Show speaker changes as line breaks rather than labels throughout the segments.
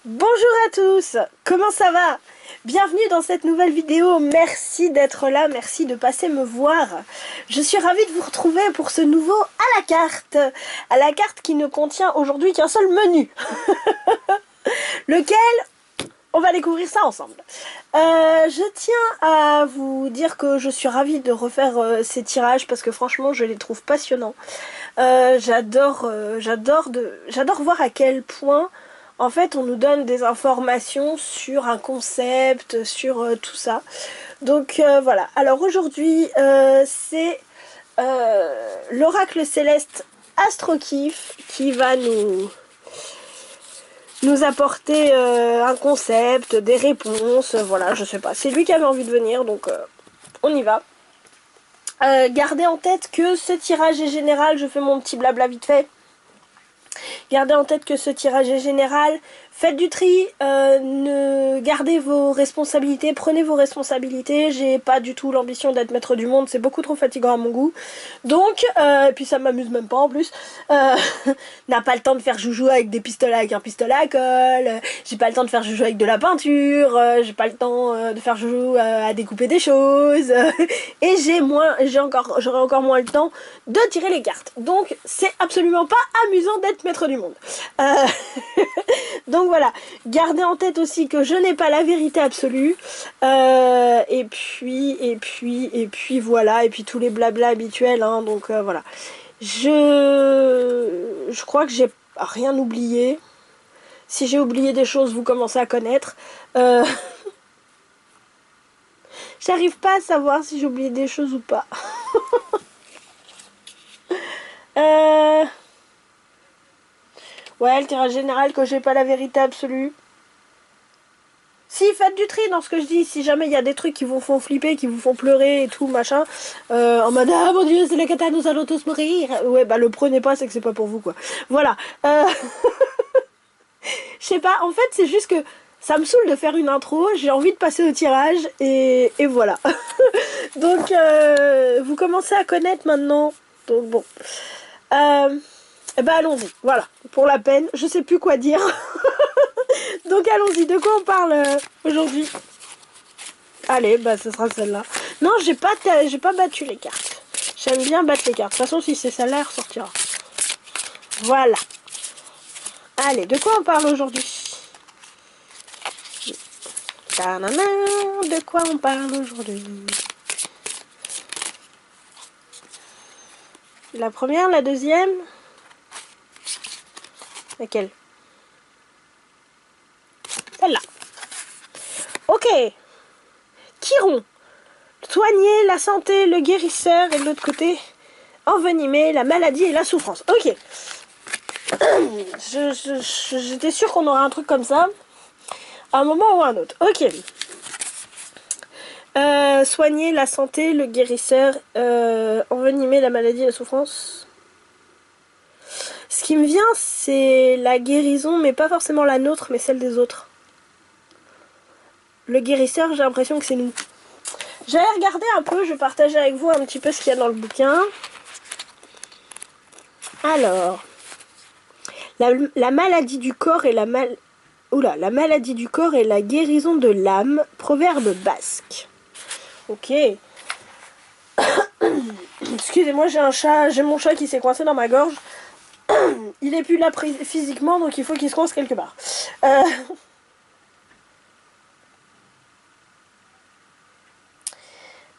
Bonjour à tous, comment ça va? Bienvenue dans cette nouvelle vidéo, merci d'être là, merci de passer me voir. Je suis ravie de vous retrouver pour ce nouveau à la carte qui ne contient aujourd'hui qu'un seul menu. Lequel? On va découvrir ça ensemble. Je tiens à vous dire que je suis ravie de refaire ces tirages parce que franchement je les trouve passionnants. J'adore voir à quel point en fait on nous donne des informations sur un concept, sur tout ça. Donc voilà. Alors aujourd'hui c'est l'oracle céleste Astrokif qui va nous apporter un concept, des réponses, voilà, je sais pas. C'est lui qui avait envie de venir, donc on y va. Gardez en tête que ce tirage est général, je fais mon petit blabla vite fait. Gardez en tête que ce tirage est général. Faites du tri, gardez vos responsabilités, prenez vos responsabilités. J'ai pas du tout l'ambition d'être maître du monde, c'est beaucoup trop fatigant à mon goût. Donc, et puis ça m'amuse même pas en plus. N'a pas le temps de faire joujou avec des pistolets avec un pistolet à colle. J'ai pas le temps de faire joujou avec de la peinture. J'ai pas le temps de faire joujou à découper des choses. Et j'aurai encore moins le temps de tirer les cartes. Donc, c'est absolument pas amusant d'être maître du monde. Donc voilà, gardez en tête aussi que je n'ai pas la vérité absolue. Et puis voilà, et puis tous les blabla habituels, hein, donc voilà. Je crois que j'ai rien oublié. Si j'ai oublié des choses, vous commencez à connaître. J'arrive pas à savoir si j'ai oublié des choses ou pas. Ouais, le tirage général que j'ai pas la vérité absolue. Si, faites du tri dans ce que je dis. Si jamais il y a des trucs qui vous font flipper, qui vous font pleurer et tout, machin, en mode ah mon dieu, c'est la cata, nous allons tous mourir. Ouais, bah le prenez pas, c'est que c'est pas pour vous, quoi. Voilà. Je sais pas, en fait, c'est juste que ça me saoule de faire une intro, j'ai envie de passer au tirage, et voilà. Donc, vous commencez à connaître maintenant. Donc, bon. Eh ben, allons-y. Voilà. Pour la peine, je sais plus quoi dire. Donc, allons-y. De quoi on parle aujourd'hui? Allez, bah, ce sera celle-là. Non, j'ai pas battu les cartes. J'aime bien battre les cartes. De toute façon, si c'est celle-là, elle ressortira. Voilà. Allez, de quoi on parle aujourd'hui? De quoi on parle aujourd'hui? La première, la deuxième? Laquelle? Celle-là. Ok. Chiron. Soigner la santé, le guérisseur, et de l'autre côté, envenimer la maladie et la souffrance. Ok. J'étais sûre qu'on aurait un truc comme ça. À un moment ou à un autre. Ok. Soigner la santé, le guérisseur, envenimer la maladie et la souffrance. Ce qui me vient, c'est la guérison, mais pas forcément la nôtre, mais celle des autres. Le guérisseur, j'ai l'impression que c'est nous. J'allais regarder un peu, je vais partager avec vous un petit peu ce qu'il y a dans le bouquin. Alors, la maladie du corps et la maladie du corps et la guérison de l'âme, proverbe basque. Ok. Excusez-moi, j'ai mon chat qui s'est coincé dans ma gorge. Il est plus là physiquement, donc il faut qu'il se coince quelque part.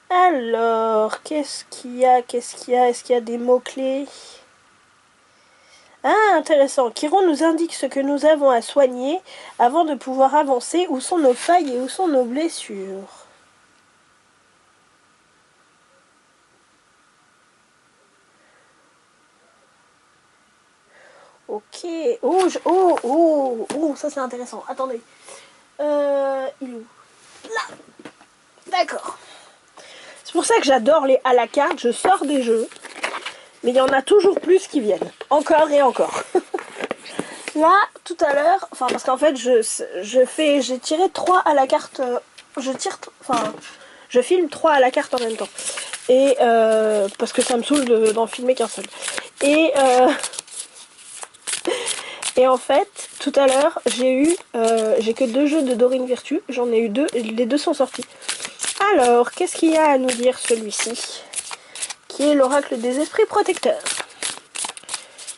Alors, qu'est-ce qu'il y a? Est-ce qu'il y a des mots-clés? Ah, intéressant. Chiron nous indique ce que nous avons à soigner avant de pouvoir avancer. Où sont nos failles et où sont nos blessures? Ok. Oh, ça c'est intéressant. Attendez. Il est où? Là. D'accord. C'est pour ça que j'adore les à la carte. Je sors des jeux. Mais il y en a toujours plus qui viennent. Encore et encore. Là, tout à l'heure, enfin parce qu'en fait j'ai tiré 3 à la carte. Je filme 3 à la carte en même temps. Et parce que ça me saoule d'en filmer qu'un seul. Et Et en fait, tout à l'heure, j'ai que 2 jeux de Dorine Virtue. J'en ai eu 2, les 2 sont sortis. Alors, qu'est-ce qu'il y a à nous dire celui-ci? Qui est l'oracle des esprits protecteurs.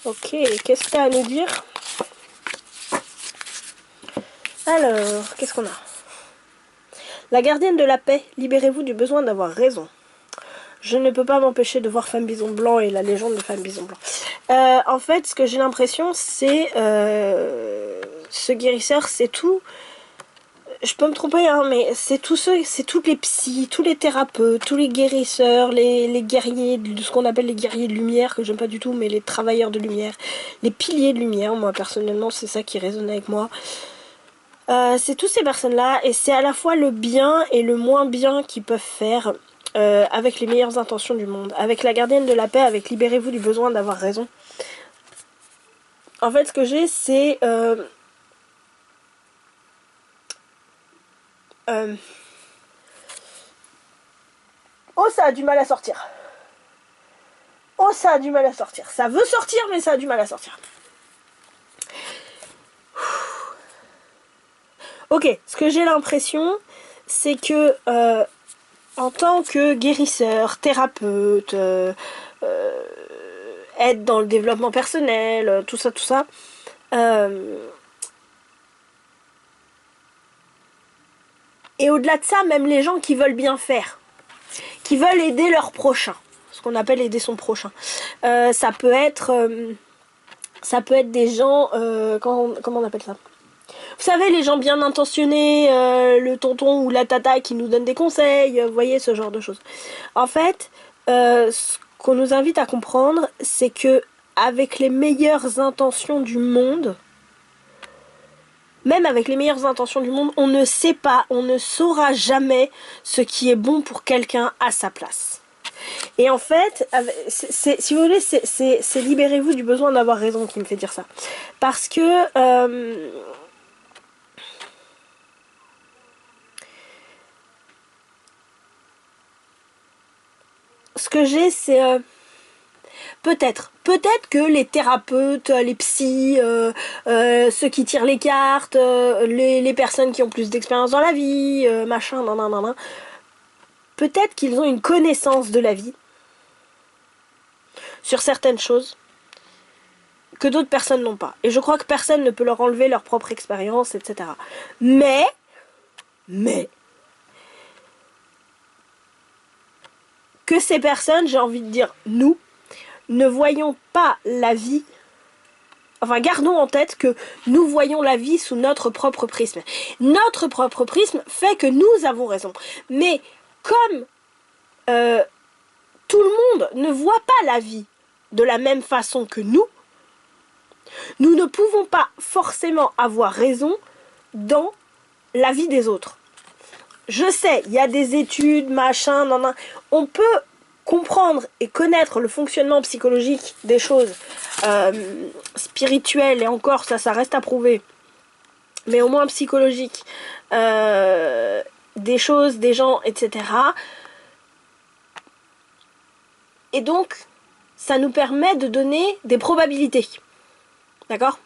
Ok, qu'est-ce qu'il y a à nous dire? Alors, qu'est-ce qu'on a? La gardienne de la paix, libérez-vous du besoin d'avoir raison. Je ne peux pas m'empêcher de voir Femme Bison Blanc et la légende de Femme Bison Blanc. En fait, ce que j'ai l'impression, c'est... ce guérisseur, c'est tout... Je peux me tromper, hein, mais c'est tous les psys, tous les thérapeutes, tous les guérisseurs, les guerriers, de ce qu'on appelle les guerriers de lumière, que j'aime pas du tout, mais les travailleurs de lumière, les piliers de lumière, moi personnellement, c'est ça qui résonne avec moi. C'est toutes ces personnes-là, et c'est à la fois le bien et le moins bien qu'ils peuvent faire, avec les meilleures intentions du monde. Avec la gardienne de la paix, avec libérez-vous du besoin d'avoir raison. En fait, ce que j'ai, c'est... Oh, ça a du mal à sortir. Oh, ça a du mal à sortir. Ça veut sortir, mais ça a du mal à sortir. Ok, ce que j'ai l'impression, c'est que en tant que guérisseur, thérapeute, aide dans le développement personnel, tout ça, et au-delà de ça, même les gens qui veulent bien faire, qui veulent aider leur prochain, ce qu'on appelle aider son prochain, ça peut être des gens, comment on appelle ça? Vous savez, les gens bien intentionnés, le tonton ou la tata qui nous donne des conseils, vous voyez, ce genre de choses. En fait, ce qu'on nous invite à comprendre, c'est que avec les meilleures intentions du monde, même avec les meilleures intentions du monde, on ne sait pas, on ne saura jamais ce qui est bon pour quelqu'un à sa place. Et en fait, si vous voulez, c'est libérez-vous du besoin d'avoir raison qui me fait dire ça. Parce que... ce que j'ai, c'est... peut-être que les thérapeutes, les psys, ceux qui tirent les cartes, les personnes qui ont plus d'expérience dans la vie, machin, nan, peut-être qu'ils ont une connaissance de la vie sur certaines choses que d'autres personnes n'ont pas. Et je crois que personne ne peut leur enlever leur propre expérience, etc. Mais, que ces personnes, j'ai envie de dire nous, ne voyons pas la vie, enfin gardons en tête que nous voyons la vie sous notre propre prisme. Notre propre prisme fait que nous avons raison. Mais comme tout le monde ne voit pas la vie de la même façon que nous ne pouvons pas forcément avoir raison dans la vie des autres. Je sais, il y a des études, machin, on peut comprendre et connaître le fonctionnement psychologique des choses spirituelles, et encore ça reste à prouver, mais au moins psychologique, des choses, des gens, etc. Et donc ça nous permet de donner des probabilités, d'accord ?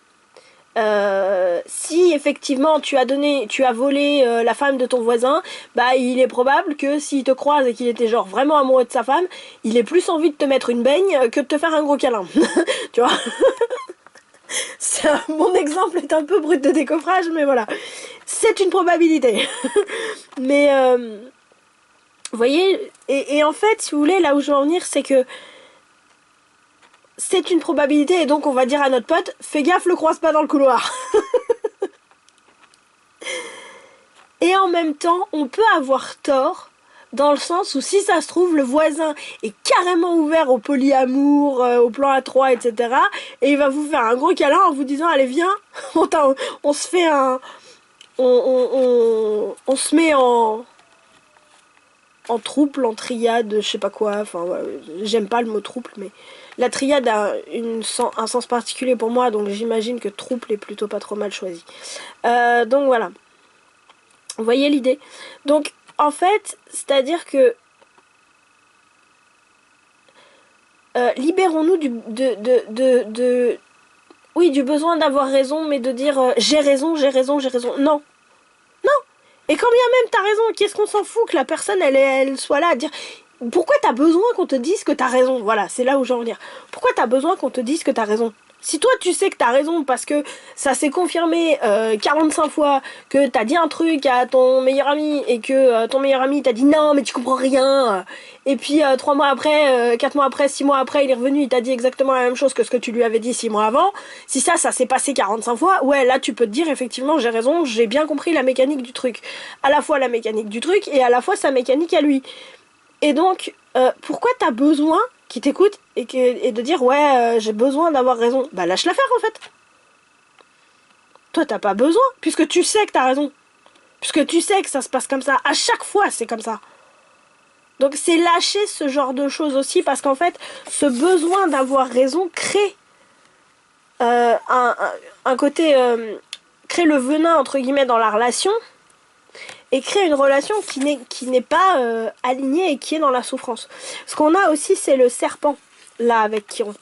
Si effectivement tu as volé la femme de ton voisin, bah il est probable que s'il te croise et qu'il était genre vraiment amoureux de sa femme, il ait plus envie de te mettre une baigne que de te faire un gros câlin. Tu vois. Mon exemple est un peu brut de décoffrage, mais voilà. C'est une probabilité. Mais vous voyez, et en fait, si vous voulez, là où je veux en venir, c'est que c'est une probabilité, et donc on va dire à notre pote, fais gaffe, le croise pas dans le couloir. Et en même temps, on peut avoir tort, dans le sens où si ça se trouve, le voisin est carrément ouvert au polyamour, au plan à 3, etc. Et il va vous faire un gros câlin en vous disant, allez viens, on se fait un... On se met en trouble, en triade, je sais pas quoi, enfin ouais, j'aime pas le mot trouble, mais la triade a un sens particulier pour moi, donc j'imagine que trouble est plutôt pas trop mal choisi. Donc voilà. Vous voyez l'idée? Donc en fait, c'est-à-dire que libérons-nous Oui, du besoin d'avoir raison, mais de dire j'ai raison, j'ai raison, j'ai raison. Non. Non. Et quand bien même t'as raison, qu'est-ce qu'on s'en fout que la personne, elle soit là à dire... Pourquoi t'as besoin qu'on te dise que t'as raison? Voilà, c'est là où j'en veux dire. Pourquoi t'as besoin qu'on te dise que t'as raison? Si toi tu sais que t'as raison parce que ça s'est confirmé 45 fois que t'as dit un truc à ton meilleur ami et que ton meilleur ami t'a dit non mais tu comprends rien, et puis 3 mois après, 4 mois après, 6 mois après il est revenu, il t'a dit exactement la même chose que ce que tu lui avais dit 6 mois avant, si ça s'est passé 45 fois, ouais là tu peux te dire effectivement j'ai raison, j'ai bien compris la mécanique du truc. À la fois la mécanique du truc et à la fois sa mécanique à lui. Et donc, pourquoi t'as besoin qu'il t'écoute et de dire ouais, j'ai besoin d'avoir raison? Bah lâche-la faire en fait. Toi t'as pas besoin, puisque tu sais que t'as raison. Puisque tu sais que ça se passe comme ça. À chaque fois c'est comme ça. Donc c'est lâcher ce genre de choses aussi, parce qu'en fait, ce besoin d'avoir raison crée un côté... crée le venin entre guillemets dans la relation, et crée une relation qui n'est pas alignée et qui est dans la souffrance. Ce qu'on a aussi, c'est le serpent, là, avec Chiron.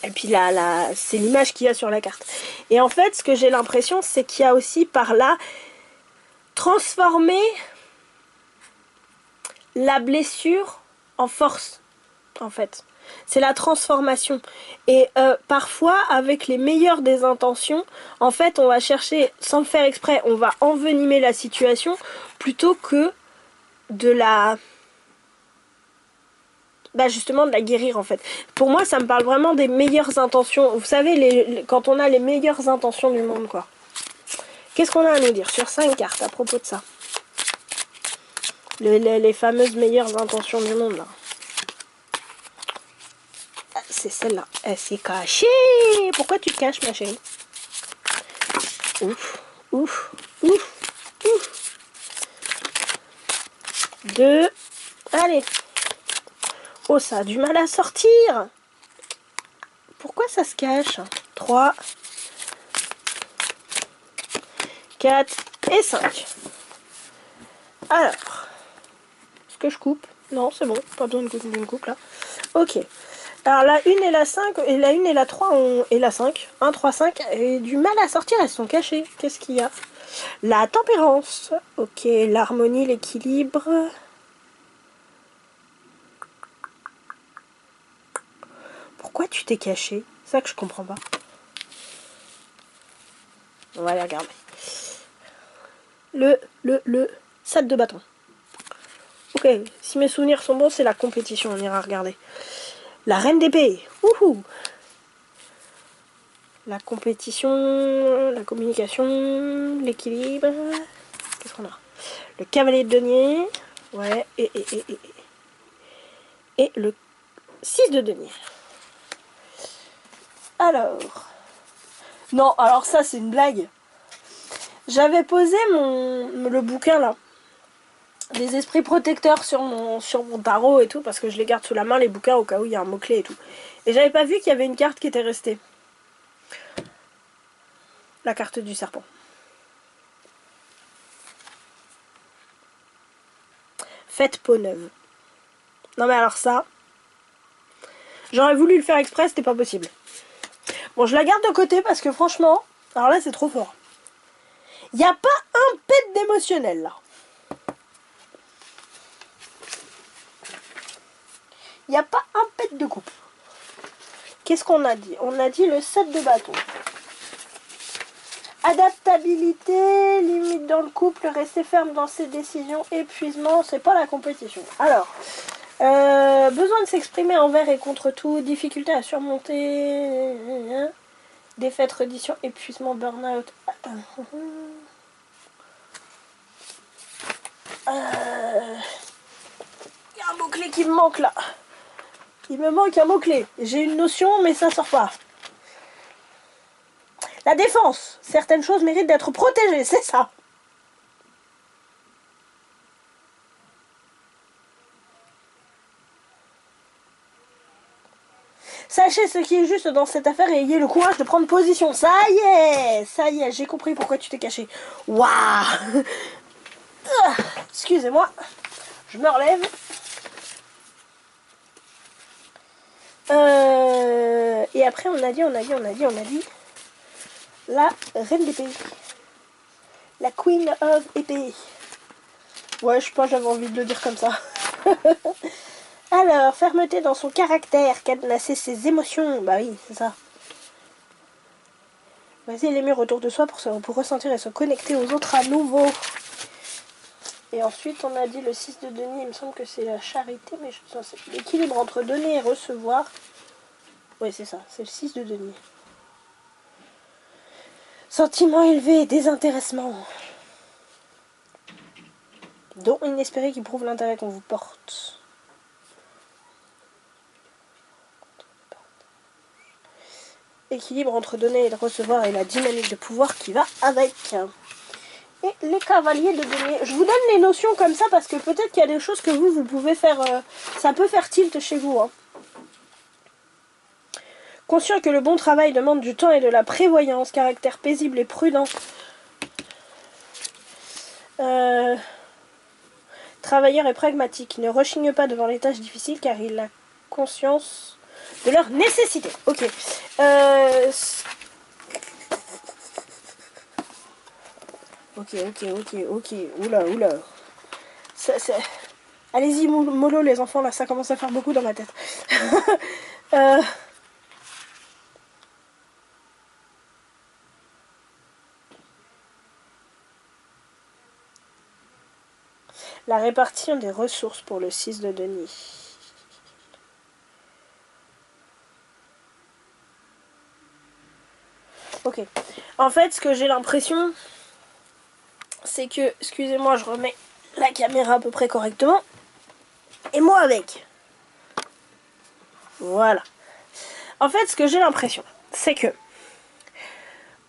Et puis là, c'est l'image qu'il y a sur la carte. Et en fait, ce que j'ai l'impression, c'est qu'il y a aussi par là transformé la blessure en force, en fait. C'est la transformation. Et parfois, avec les meilleures des intentions, en fait, on va chercher, sans le faire exprès, on va envenimer la situation plutôt que de la... Bah justement, de la guérir, en fait. Pour moi, ça me parle vraiment des meilleures intentions. Vous savez, quand on a les meilleures intentions du monde, quoi. Qu'est-ce qu'on a à nous dire sur 5 cartes à propos de ça? Les fameuses meilleures intentions du monde, là. C'est celle-là. Elle s'est cachée. Pourquoi tu te caches, ma chérie? Ouf, ouf, ouf, ouf. 2. Allez. Oh, ça a du mal à sortir. Pourquoi ça se cache? 3. 4 et 5. Alors. Est-ce que je coupe? Non, c'est bon. Pas besoin d'une coupe, là. Ok. Alors la 1 et la 5, et la 1 et la 3 et la 5, 1, 3, 5, et du mal à sortir, elles sont cachées. Qu'est-ce qu'il y a? La tempérance, ok, l'harmonie, l'équilibre. Pourquoi tu t'es caché? C'est ça que je comprends pas. On va aller regarder. Le 7 de bâton. Ok, si mes souvenirs sont bons, c'est la compétition, on ira regarder. La reine d'épée, wouhou! La compétition, la communication, l'équilibre. Qu'est-ce qu'on a? Le cavalier de denier. Ouais, et le 6 de denier. Alors. Non, alors ça, c'est une blague. J'avais posé le bouquin, là. Les esprits protecteurs sur mon tarot et tout, parce que je les garde sous la main, les bouquins, au cas où il y a un mot-clé et tout. Et j'avais pas vu qu'il y avait une carte qui était restée. La carte du serpent. Faites peau neuve. Non mais alors ça, j'aurais voulu le faire exprès, c'était pas possible. Bon, je la garde de côté parce que franchement, alors là c'est trop fort. Il n'y a pas un pet d'émotionnel là. Il n'y a pas un pet de coupe. Qu'est-ce qu'on a dit? On a dit le 7 de bâton. Adaptabilité, limite dans le couple, rester ferme dans ses décisions, épuisement, c'est pas la compétition. Alors, besoin de s'exprimer envers et contre tout, difficulté à surmonter, défaite, reddition, épuisement, burn-out. Il y a un mot-clé qui me manque là. Il me manque un mot-clé. J'ai une notion, mais ça sort pas. La défense. Certaines choses méritent d'être protégées, c'est ça. Sachez ce qui est juste dans cette affaire et ayez le courage de prendre position. Ça y est, j'ai compris pourquoi tu t'es caché. Waouh. Excusez-moi, je me relève. Et après on a dit la reine d'épée. La Queen of épée. Ouais, je sais pas, j'avais envie de le dire comme ça. Alors, fermeté dans son caractère, cadenasser ses émotions. Bah oui, c'est ça. Briser les murs autour de soi pour ressentir et se connecter aux autres à nouveau. Et ensuite, on a dit le 6 de denier, il me semble que c'est la charité, mais c'est l'équilibre entre donner et recevoir. Oui, c'est ça, c'est le 6 de denier. Sentiment élevé, désintéressement. Don inespéré qui prouve l'intérêt qu'on vous porte. Équilibre entre donner et recevoir et la dynamique de pouvoir qui va avec. Et les cavaliers de denier. Je vous donne les notions comme ça parce que peut-être qu'il y a des choses que vous pouvez faire. Ça peut faire tilt chez vous. Hein. Conscient que le bon travail demande du temps et de la prévoyance, caractère paisible et prudent. Travailleur et pragmatique. Ne rechigne pas devant les tâches difficiles car il a conscience de leur nécessité. Ok. Ok. Oula. Allez-y, mollo les enfants, là, ça commence à faire beaucoup dans ma tête. La répartition des ressources pour le 6 de denier. Ok. En fait, ce que j'ai l'impression, c'est que, excusez-moi, je remets la caméra à peu près correctement. Et moi avec. Voilà. En fait, ce que j'ai l'impression, c'est que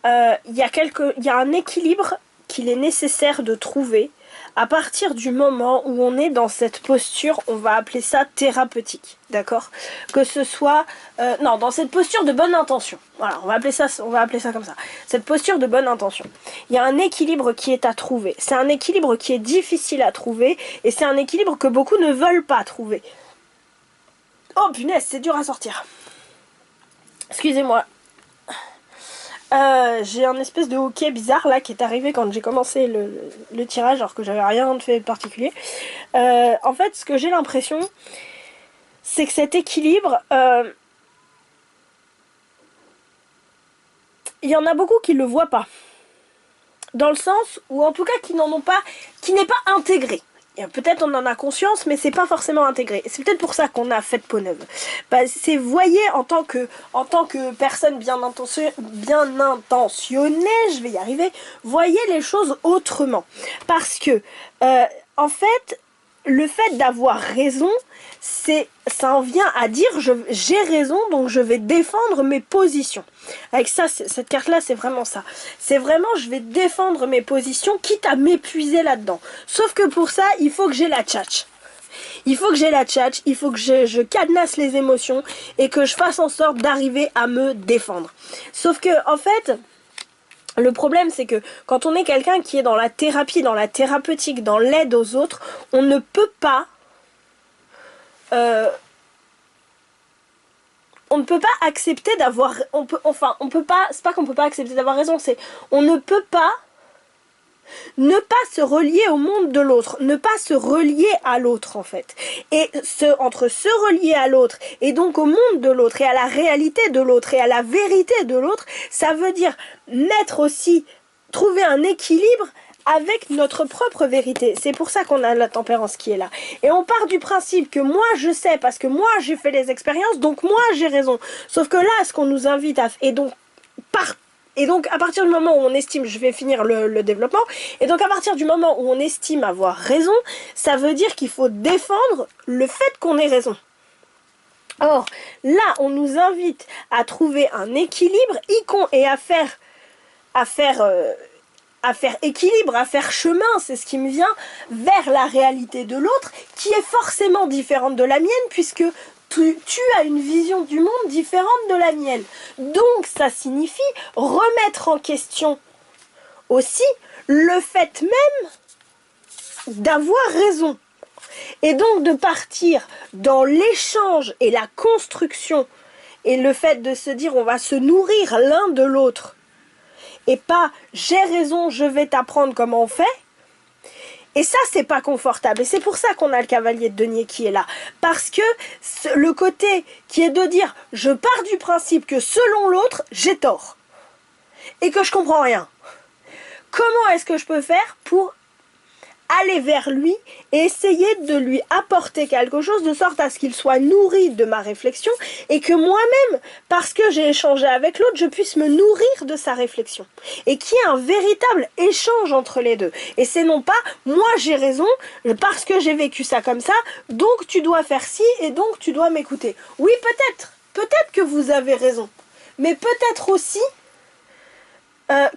il y a un équilibre qu'il est nécessaire de trouver à partir du moment où on est dans cette posture, on va appeler ça thérapeutique, d'accord? Que ce soit, non, dans cette posture de bonne intention. Voilà, on va appeler ça comme ça. Cette posture de bonne intention. Il y a un équilibre qui est à trouver. C'est un équilibre qui est difficile à trouver et c'est un équilibre que beaucoup ne veulent pas trouver. Oh punaise, c'est dur à sortir. Excusez-moi. J'ai un espèce de hoquet bizarre là qui est arrivé quand j'ai commencé le tirage alors que j'avais rien de fait de particulier. En fait, ce que j'ai l'impression, c'est que cet équilibre, il y en a beaucoup qui le voient pas. Dans le sens où en tout cas qui n'en ont pas, qui n'est pas intégré. Peut-être on en a conscience, mais c'est pas forcément intégré. C'est peut-être pour ça qu'on a fait peau neuve. Bah, c'est voyez en tant que personne bien intentionnée, je vais y arriver, voyez les choses autrement. Parce que en fait, le fait d'avoir raison, ça en vient à dire j'ai raison, donc je vais défendre mes positions. Avec ça, cette carte-là, c'est vraiment ça. C'est vraiment, je vais défendre mes positions, quitte à m'épuiser là-dedans. Sauf que pour ça, il faut que j'ai la tchatch. Il faut que je cadenasse les émotions et que je fasse en sorte d'arriver à me défendre. Sauf que, en fait, le problème, c'est que quand on est quelqu'un qui est dans la thérapie, dans la thérapeutique, dans l'aide aux autres, on ne peut pas... on ne peut pas accepter d'avoir... c'est pas qu'on peut pas accepter d'avoir raison, c'est... On ne peut pas ne pas se relier au monde de l'autre, ne pas se relier à l'autre en fait. Et entre se relier à l'autre et donc au monde de l'autre et à la réalité de l'autre et à la vérité de l'autre, ça veut dire trouver un équilibre avec notre propre vérité. C'est pour ça qu'on a la tempérance qui est là. Et on part du principe que moi je sais parce que moi j'ai fait les expériences, donc moi j'ai raison. Sauf que là, ce qu'on nous invite à... Et donc à partir du moment où on estime, je vais finir le développement, et donc à partir du moment où on estime avoir raison, ça veut dire qu'il faut défendre le fait qu'on ait raison. Or, là, on nous invite à trouver un équilibre et à faire équilibre, à faire chemin, c'est ce qui me vient, vers la réalité de l'autre, qui est forcément différente de la mienne, puisque tu as une vision du monde différente de la mienne. Donc ça signifie remettre en question aussi le fait même d'avoir raison. Et donc de partir dans l'échange et la construction Et le fait de se dire on va se nourrir l'un de l'autre et pas j'ai raison, je vais t'apprendre comment on fait. Et ça, c'est pas confortable. Et c'est pour ça qu'on a le cavalier de denier qui est là. Parce que le côté qui est de dire je pars du principe que selon l'autre, j'ai tort. Et que je comprends rien. Comment est-ce que je peux faire pour aller vers lui et essayer de lui apporter quelque chose de sorte à ce qu'il soit nourri de ma réflexion et que moi-même, parce que j'ai échangé avec l'autre, je puisse me nourrir de sa réflexion et qu'il y ait un véritable échange entre les deux. Et c'est non pas moi j'ai raison parce que j'ai vécu ça comme ça, donc tu dois faire ci et donc tu dois m'écouter. Oui, peut-être que vous avez raison, mais peut-être aussi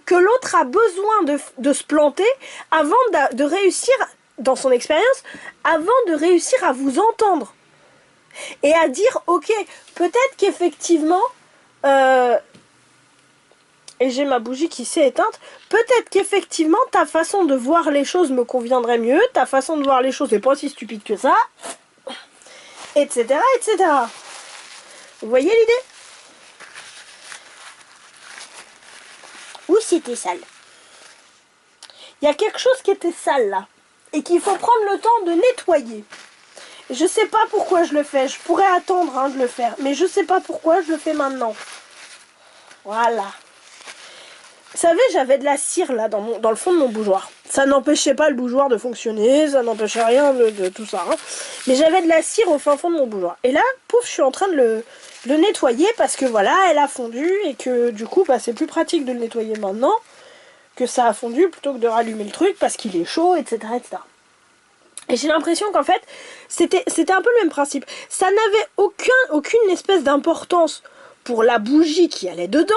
que l'autre a besoin de se planter avant de réussir, dans son expérience, avant de réussir à vous entendre. Et à dire, ok, peut-être qu'effectivement, et j'ai ma bougie qui s'est éteinte, peut-être qu'effectivement, ta façon de voir les choses me conviendrait mieux, ta façon de voir les choses n'est pas si stupide que ça, etc., etc. Vous voyez l'idée ? Ou c'était sale. Il y a quelque chose qui était sale là. Et qu'il faut prendre le temps de nettoyer. Je sais pas pourquoi je le fais. Je pourrais attendre de le faire. Mais je sais pas pourquoi je le fais maintenant. Voilà. Vous savez, j'avais de la cire là dans le fond de mon bougeoir. Ça n'empêchait pas le bougeoir de fonctionner. Ça n'empêchait rien de tout ça. Hein. Mais j'avais de la cire au fin fond de mon bougeoir. Et là, pouf, je suis en train de le nettoyer parce que voilà, elle a fondu. Et que du coup, bah, c'est plus pratique de le nettoyer maintenant. Que ça a fondu plutôt que de rallumer le truc parce qu'il est chaud, etc. etc. Et j'ai l'impression qu'en fait, c'était un peu le même principe. Ça n'avait aucune espèce d'importance pour la bougie qui allait dedans,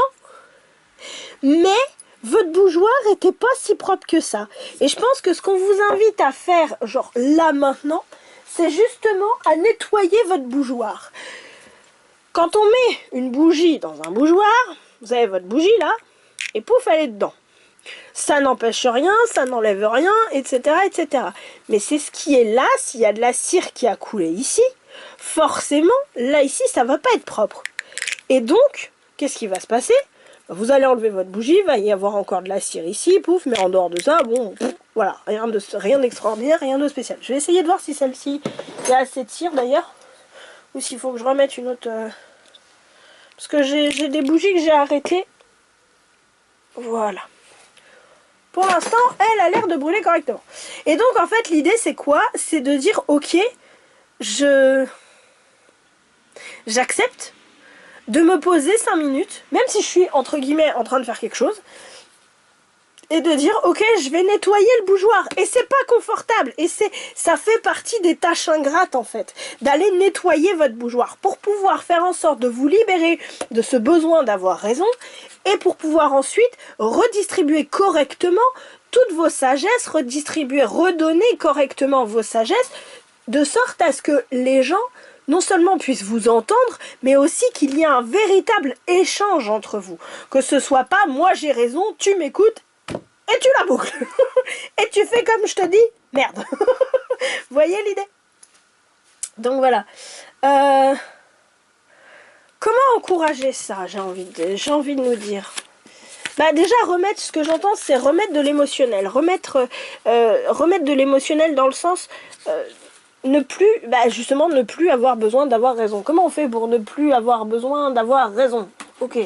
mais votre bougeoir était pas si propre que ça. Et je pense que ce qu'on vous invite à faire, genre là maintenant, c'est justement à nettoyer votre bougeoir. Quand on met une bougie dans un bougeoir, vous avez votre bougie là, et pouf, elle est dedans. Ça n'empêche rien, ça n'enlève rien, etc., etc. Mais c'est ce qui est là, s'il y a de la cire qui a coulé ici, forcément, là, ici, ça va pas être propre. Et donc, qu'est-ce qui va se passer ? Vous allez enlever votre bougie, il va y avoir encore de la cire ici, pouf, mais en dehors de ça, bon, voilà, rien d'extraordinaire, rien de spécial. Je vais essayer de voir si celle-ci, il y a assez de cire d'ailleurs, ou s'il faut que je remette une autre... Parce que j'ai des bougies que j'ai arrêtées. Voilà. Pour l'instant, elle a l'air de brûler correctement. Et donc, en fait, l'idée, c'est quoi? C'est de dire, ok, j'accepte de me poser 5 minutes, même si je suis, entre guillemets, en train de faire quelque chose, et de dire, ok, je vais nettoyer le bougeoir. Et c'est pas confortable. Et ça fait partie des tâches ingrates, en fait, d'aller nettoyer votre bougeoir pour pouvoir faire en sorte de vous libérer de ce besoin d'avoir raison et pour pouvoir ensuite redistribuer correctement toutes vos sagesses, redonner correctement vos sagesses, de sorte à ce que les gens non seulement puissent vous entendre, mais aussi qu'il y ait un véritable échange entre vous. Que ce soit pas moi j'ai raison, tu m'écoutes, et tu la boucles. Et tu fais comme je te dis, merde. Vous voyez l'idée? Donc voilà. Comment encourager ça, j'ai envie de nous dire. Bah déjà remettre, ce que j'entends, c'est remettre de l'émotionnel. Remettre de l'émotionnel dans le sens... ne plus avoir besoin d'avoir raison. Comment on fait pour ne plus avoir besoin d'avoir raison? Ok.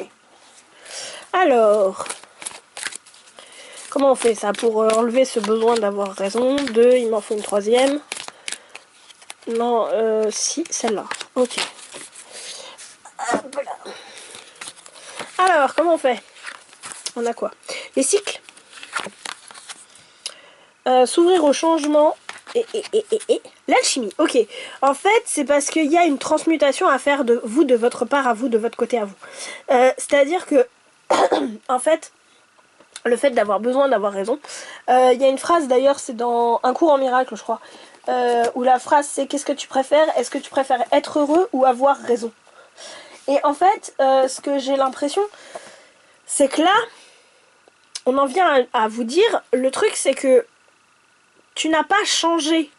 Alors... Comment on fait ça pour enlever ce besoin d'avoir raison? 2, il m'en faut une troisième. Non, si, celle-là. Ok. Voilà. Alors, comment on fait? On a quoi? Les cycles. S'ouvrir au changement. Et l'alchimie. Ok. En fait, c'est parce qu'il y a une transmutation à faire de vous, de votre part à vous, de votre côté à vous. C'est-à-dire que, en fait... Le fait d'avoir besoin d'avoir raison. Il y a une phrase d'ailleurs, c'est dans Un cours en miracle, je crois, où la phrase c'est: qu'est-ce que tu préfères? Est-ce que tu préfères être heureux ou avoir raison? Et en fait, ce que j'ai l'impression, c'est que là, on en vient à vous dire, le truc c'est que tu n'as pas changé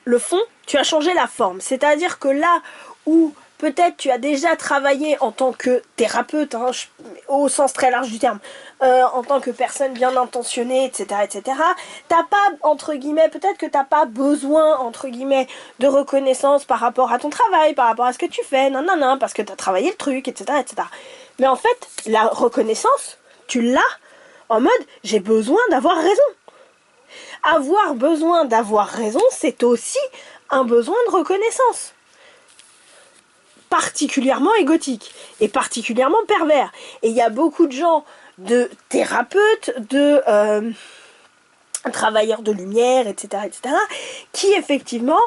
le fond, tu as changé la forme. C'est-à-dire que là où peut-être tu as déjà travaillé en tant que thérapeute, hein, au sens très large du terme, en tant que personne bien intentionnée, etc., etc., t'as pas, entre guillemets, peut-être que t'as pas besoin, entre guillemets, de reconnaissance par rapport à ton travail, par rapport à ce que tu fais, non, non, non, parce que t'as travaillé le truc, etc., etc. Mais en fait, la reconnaissance, tu l'as en mode, j'ai besoin d'avoir raison. Avoir besoin d'avoir raison, c'est aussi un besoin de reconnaissance. Particulièrement égotique et particulièrement pervers. Et il y a beaucoup de gens, de thérapeutes, de travailleurs de lumière, etc., etc., qui effectivement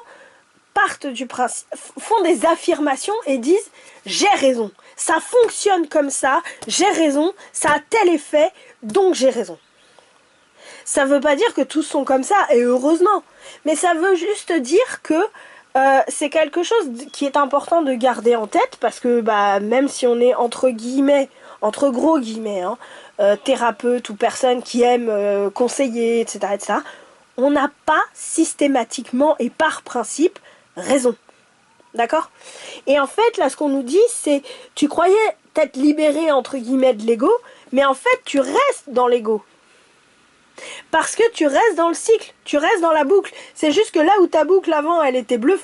partent du principe, font des affirmations et disent « j'ai raison, ça fonctionne comme ça, j'ai raison, ça a tel effet, donc j'ai raison ». Ça veut pas dire que tous sont comme ça, et heureusement, mais ça veut juste dire que c'est quelque chose qui est important de garder en tête, parce que bah, même si on est entre guillemets, entre gros guillemets, hein, thérapeute ou personne qui aime conseiller, etc., etc., on n'a pas systématiquement et par principe raison. D'accord? Et en fait, là, ce qu'on nous dit, c'est, tu croyais t'être libéré, entre guillemets, de l'ego, mais en fait, tu restes dans l'ego. Parce que tu restes dans le cycle, tu restes dans la boucle. C'est juste que là où ta boucle avant, elle était bleu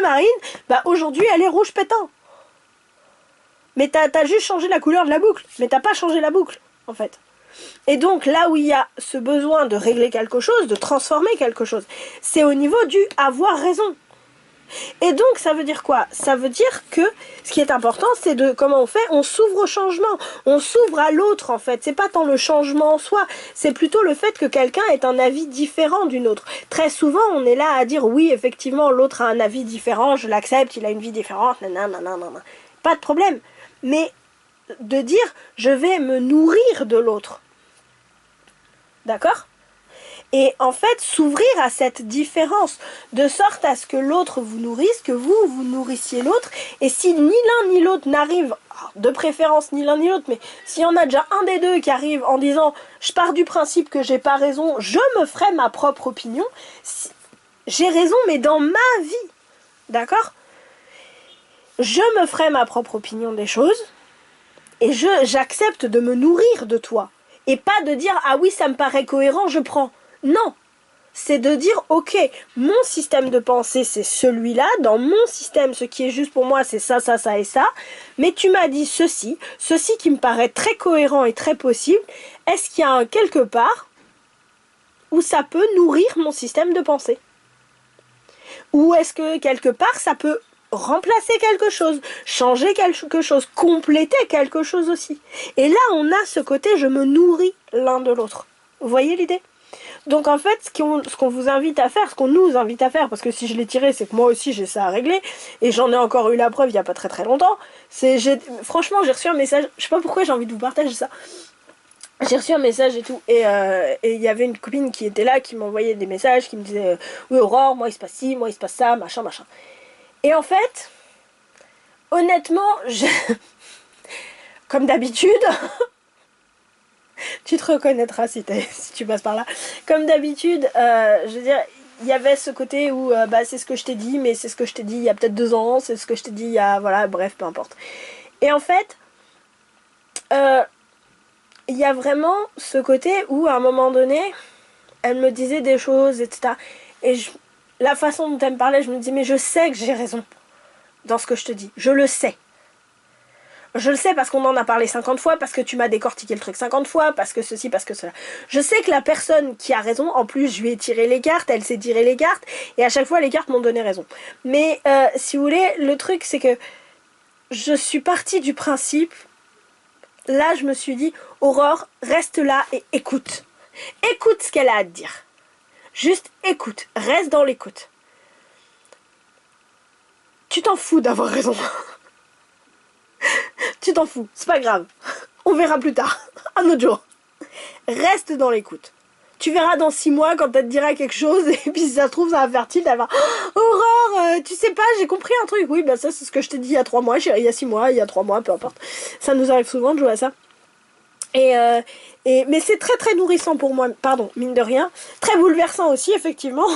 marine, bah aujourd'hui, elle est rouge pétant. Mais t'as juste changé la couleur de la boucle, mais t'as pas changé la boucle, en fait. Et donc, là où il y a ce besoin de régler quelque chose, de transformer quelque chose, c'est au niveau du avoir raison. Et donc, ça veut dire quoi? Ça veut dire que ce qui est important, c'est de comment on fait, on s'ouvre au changement, on s'ouvre à l'autre en fait. C'est pas tant le changement en soi, c'est plutôt le fait que quelqu'un ait un avis différent d'une autre. Très souvent, on est là à dire oui, effectivement, l'autre a un avis différent, je l'accepte, il a une vie différente, nanana. Pas de problème. Mais de dire, je vais me nourrir de l'autre. D'accord? Et en fait, s'ouvrir à cette différence, de sorte à ce que l'autre vous nourrisse, que vous nourrissiez l'autre, et si ni l'un ni l'autre n'arrive, de préférence ni l'un ni l'autre, mais s'il y en a déjà un des deux qui arrive en disant « je pars du principe que j'ai pas raison, je me ferai ma propre opinion », j'ai raison, mais dans ma vie, d'accord? Je me ferai ma propre opinion des choses, et j'accepte de me nourrir de toi, et pas de dire « ah oui, ça me paraît cohérent, je prends ». Non, c'est de dire, ok, mon système de pensée, c'est celui-là. Dans mon système, ce qui est juste pour moi, c'est ça, ça, ça et ça. Mais tu m'as dit ceci qui me paraît très cohérent et très possible. Est-ce qu'il y a un quelque part où ça peut nourrir mon système de pensée? Ou est-ce que quelque part, ça peut remplacer quelque chose, changer quelque chose, compléter quelque chose aussi? Et là, on a ce côté, je me nourris l'un de l'autre. Vous voyez l'idée? Donc en fait, ce qu'on vous invite à faire, ce qu'on nous invite à faire, parce que si je l'ai tiré, c'est que moi aussi j'ai ça à régler, et j'en ai encore eu la preuve il n'y a pas très très longtemps, franchement j'ai reçu un message, je sais pas pourquoi j'ai envie de vous partager ça, j'ai reçu un message et tout, et il y avait une copine qui était là, qui m'envoyait des messages, qui me disait, oui Aurore, moi il se passe ci, moi il se passe ça, machin, machin. Et en fait, honnêtement, comme d'habitude... Tu te reconnaîtras si tu passes par là. Comme d'habitude, je veux dire, il y avait ce côté où bah, c'est ce que je t'ai dit, mais c'est ce que je t'ai dit il y a peut-être 2 ans, c'est ce que je t'ai dit il y a... Voilà, bref, peu importe. Et en fait, il y a vraiment ce côté où, à un moment donné, elle me disait des choses, etc. Et la façon dont elle me parlait, je me dis, mais je sais que j'ai raison dans ce que je te dis. Je le sais. Je le sais parce qu'on en a parlé 50 fois, parce que tu m'as décortiqué le truc 50 fois, parce que ceci, parce que cela. Je sais que la personne qui a raison, en plus je lui ai tiré les cartes, elle s'est tiré les cartes, et à chaque fois les cartes m'ont donné raison. Mais si vous voulez, le truc c'est que je suis partie du principe, là je me suis dit, Aurore, reste là et écoute. Écoute ce qu'elle a à te dire. Juste écoute, reste dans l'écoute. Tu t'en fous d'avoir raison. Tu t'en fous, c'est pas grave. On verra plus tard, un autre jour. Reste dans l'écoute. Tu verras dans 6 mois quand elle te dira quelque chose, et puis si ça se trouve, ça va faire tilt, elle va oh, Aurore, tu sais pas, j'ai compris un truc. Oui, bah ça c'est ce que je t'ai dit il y a 3 mois, chérie, il y a 6 mois, il y a 3 mois, peu importe. Ça nous arrive souvent de jouer à ça. Et, mais c'est très très nourrissant pour moi, pardon, mine de rien. Très bouleversant aussi, effectivement.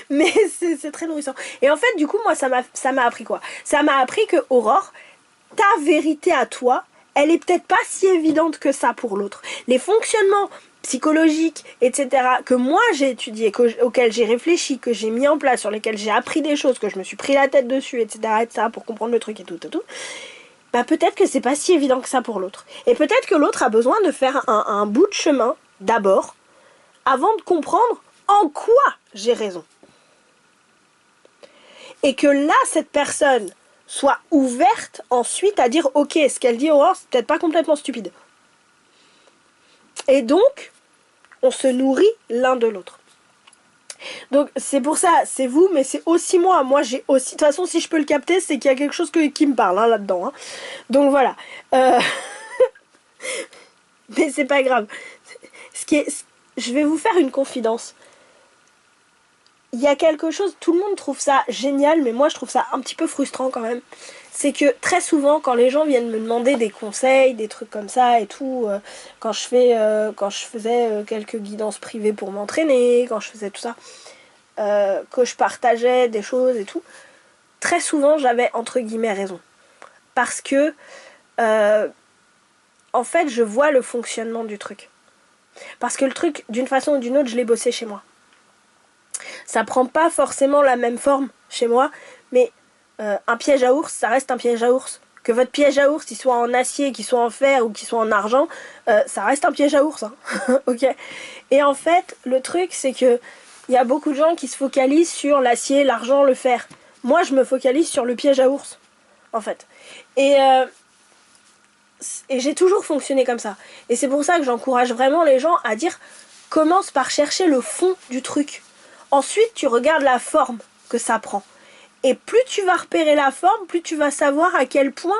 Mais c'est très nourrissant. Et en fait, du coup, moi, ça m'a appris quoi? Ça m'a appris que, Aurore, ta vérité à toi, elle est peut-être pas si évidente que ça pour l'autre. Les fonctionnements psychologiques, etc., que moi j'ai étudié, auxquels j'ai réfléchi, que j'ai mis en place, sur lesquels j'ai appris des choses, que je me suis pris la tête dessus, etc., pour comprendre le truc et tout, bah peut-être que c'est pas si évident que ça pour l'autre. Et peut-être que l'autre a besoin de faire un bout de chemin, d'abord, avant de comprendre en quoi j'ai raison. Et que là, cette personne soit ouverte ensuite à dire ok, ce qu'elle dit Aurore, c'est peut-être pas complètement stupide. Et donc, on se nourrit l'un de l'autre. Donc c'est pour ça, c'est vous, mais c'est aussi moi. Moi j'ai aussi, de toute façon si je peux le capter, c'est qu'il y a quelque chose qui me parle hein, là-dedans. Hein. Donc voilà. Mais c'est pas grave. Je vais vous faire une confidence. Il y a quelque chose, tout le monde trouve ça génial, mais moi je trouve ça un petit peu frustrant quand même. C'est que très souvent, quand les gens viennent me demander des conseils, des trucs comme ça et tout, quand je faisais quelques guidances privées pour m'entraîner, quand je faisais tout ça, que je partageais des choses et tout, très souvent j'avais entre guillemets raison. Parce que, en fait, je vois le fonctionnement du truc. Parce que le truc, d'une façon ou d'une autre, je l'ai bossé chez moi. Ça prend pas forcément la même forme chez moi, mais un piège à ours, ça reste un piège à ours. Que votre piège à ours, il soit en acier, qu'il soit en fer ou qu'il soit en argent, ça reste un piège à ours. Hein. Ok. Et en fait, le truc, c'est que il y a beaucoup de gens qui se focalisent sur l'acier, l'argent, le fer. Moi, je me focalise sur le piège à ours, en fait. Et j'ai toujours fonctionné comme ça. Et c'est pour ça que j'encourage vraiment les gens à dire commence par chercher le fond du truc. Ensuite, tu regardes la forme que ça prend. Et plus tu vas repérer la forme, plus tu vas savoir à quel point,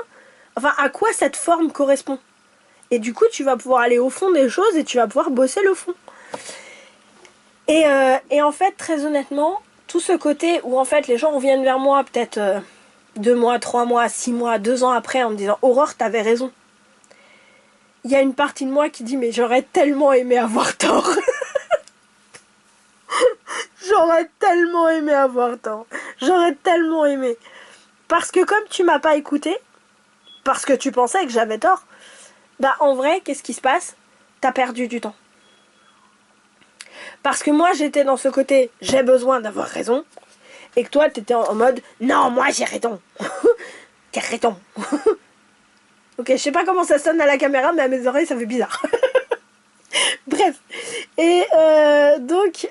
enfin à quoi cette forme correspond. Et du coup, tu vas pouvoir aller au fond des choses et tu vas pouvoir bosser le fond. Et en fait, très honnêtement, tout ce côté où en fait les gens reviennent vers moi peut-être 2 mois, 3 mois, 6 mois, 2 ans après en me disant Aurore, t'avais raison. Il y a une partie de moi qui dit mais j'aurais tellement aimé avoir tort. J'aurais tellement aimé avoir tort. J'aurais tellement aimé. Parce que comme tu m'as pas écouté, parce que tu pensais que j'avais tort, bah en vrai, qu'est-ce qui se passe? T'as perdu du temps. Parce que moi j'étais dans ce côté j'ai besoin d'avoir raison, et que toi t'étais en mode non, moi j'ai raison. T'es raison. Ok, je sais pas comment ça sonne à la caméra, mais à mes oreilles ça fait bizarre. Bref. Et donc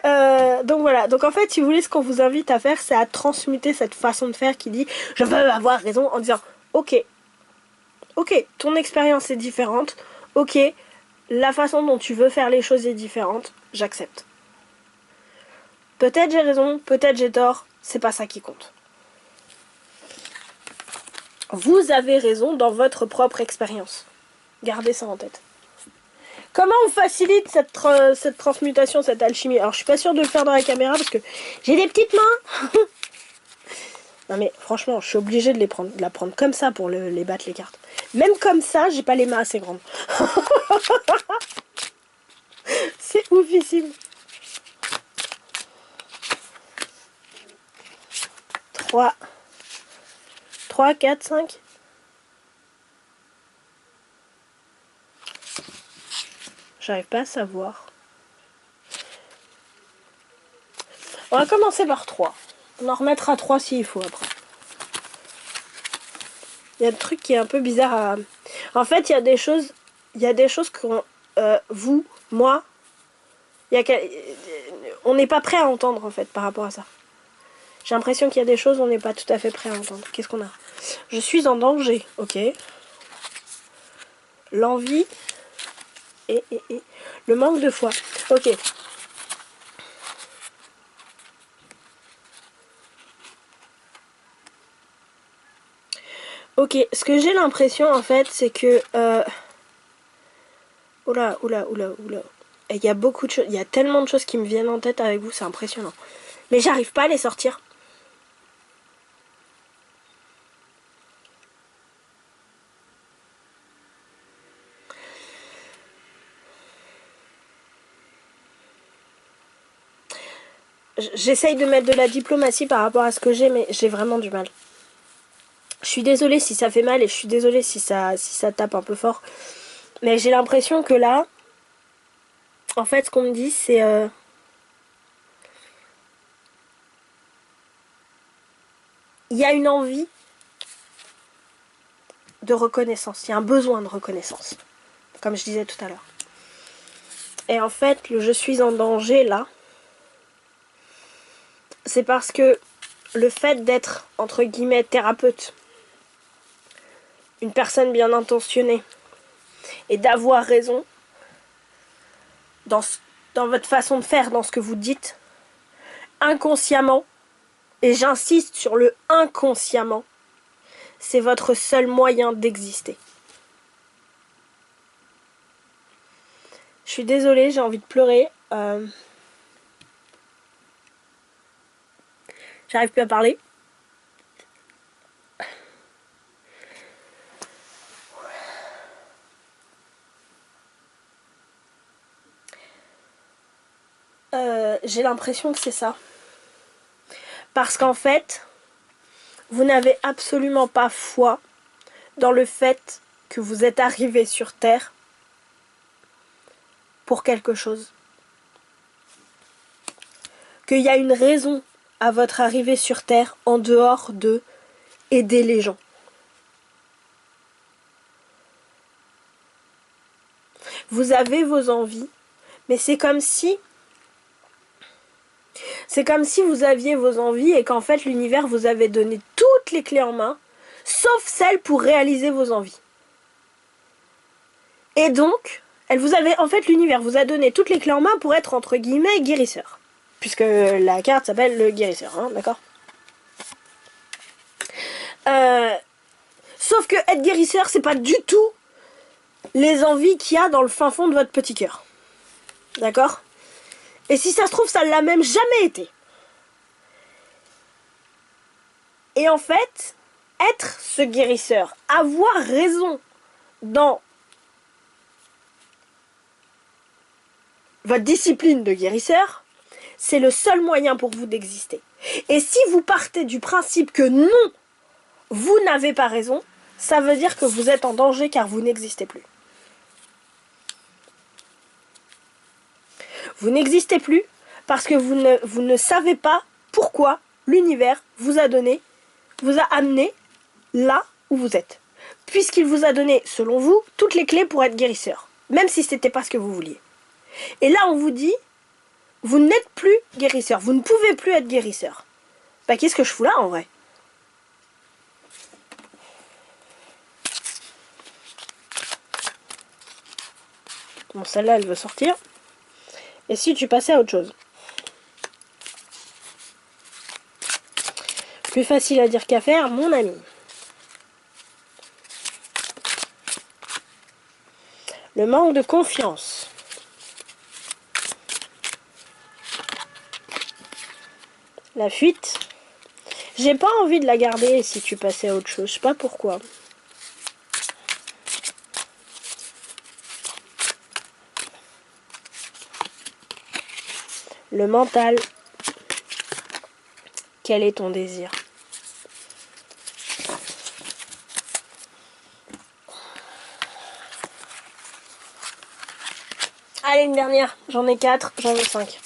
voilà. Donc en fait, si vous voulez, ce qu'on vous invite à faire, c'est à transmuter cette façon de faire qui dit je veux avoir raison en disant ok, ton expérience est différente. Ok, la façon dont tu veux faire les choses est différente. J'accepte. Peut-être j'ai raison, peut-être j'ai tort. C'est pas ça qui compte. Vous avez raison dans votre propre expérience. Gardez ça en tête. Comment on facilite cette transmutation, cette alchimie? Alors je suis pas sûre de le faire dans la caméra parce que j'ai des petites mains. Non mais franchement, je suis obligée de la prendre comme ça pour les battre les cartes. Même comme ça, j'ai pas les mains assez grandes. C'est oufissime. 3, 4, 5. J'arrive pas à savoir. On va commencer par 3. On en remettra 3 s'il faut après. Il y a un truc qui est un peu bizarre à... En fait, il y a des choses qu'on... vous, moi... On n'est pas prêt à entendre en fait par rapport à ça. J'ai l'impression qu'il y a des choses on n'est pas tout à fait prêt à entendre. Qu'est-ce qu'on a? Je suis en danger, ok. L'envie et le manque de foi. Ok. Ok, ce que j'ai l'impression en fait, c'est que... Oula. Il y a beaucoup de choses, il y a tellement de choses qui me viennent en tête avec vous, c'est impressionnant. Mais j'arrive pas à les sortir. J'essaye de mettre de la diplomatie par rapport à ce que j'ai, mais j'ai vraiment du mal. Je suis désolée si ça fait mal et je suis désolée si ça tape un peu fort. Mais j'ai l'impression que là, en fait, ce qu'on me dit, c'est... il y a une envie de reconnaissance. Il y a un besoin de reconnaissance. Comme je disais tout à l'heure. Et en fait, le je suis en danger, là, c'est parce que le fait d'être, entre guillemets, thérapeute, une personne bien intentionnée, et d'avoir raison dans votre façon de faire, dans ce que vous dites, inconsciemment, et j'insiste sur le inconsciemment, c'est votre seul moyen d'exister. Je suis désolée, j'ai envie de pleurer. J'arrive plus à parler. J'ai l'impression que c'est ça. Parce qu'en fait, vous n'avez absolument pas foi dans le fait que vous êtes arrivé sur Terre pour quelque chose. Qu'il y a une raison à votre arrivée sur Terre en dehors de aider les gens. Vous avez vos envies, mais c'est comme si vous aviez vos envies et qu'en fait l'univers vous avait donné toutes les clés en main, sauf celles pour réaliser vos envies. Et donc, l'univers vous a donné toutes les clés en main pour être entre guillemets guérisseur. Puisque la carte s'appelle le guérisseur, hein, d'accord ? Sauf que être guérisseur, c'est pas du tout les envies qu'il y a dans le fin fond de votre petit cœur. D'accord ? Et si ça se trouve, ça l'a même jamais été. Et en fait, être ce guérisseur, avoir raison dans votre discipline de guérisseur, c'est le seul moyen pour vous d'exister. Et si vous partez du principe que non, vous n'avez pas raison, ça veut dire que vous êtes en danger car vous n'existez plus. Vous n'existez plus parce que vous ne savez pas pourquoi l'univers vous a amené là où vous êtes. Puisqu'il vous a donné, selon vous, toutes les clés pour être guérisseur. Même si ce n'était pas ce que vous vouliez. Et là, on vous dit, vous n'êtes plus guérisseur. Vous ne pouvez plus être guérisseur. Bah, qu'est-ce que je fous là, en vrai ? Bon, celle-là, elle veut sortir. Et si tu passais à autre chose ? Plus facile à dire qu'à faire, mon ami. Le manque de confiance. La fuite. J'ai pas envie de la garder si tu passais à autre chose. Je sais pas pourquoi. Le mental. Quel est ton désir ? Allez, une dernière. J'en ai 4, j'en ai 5.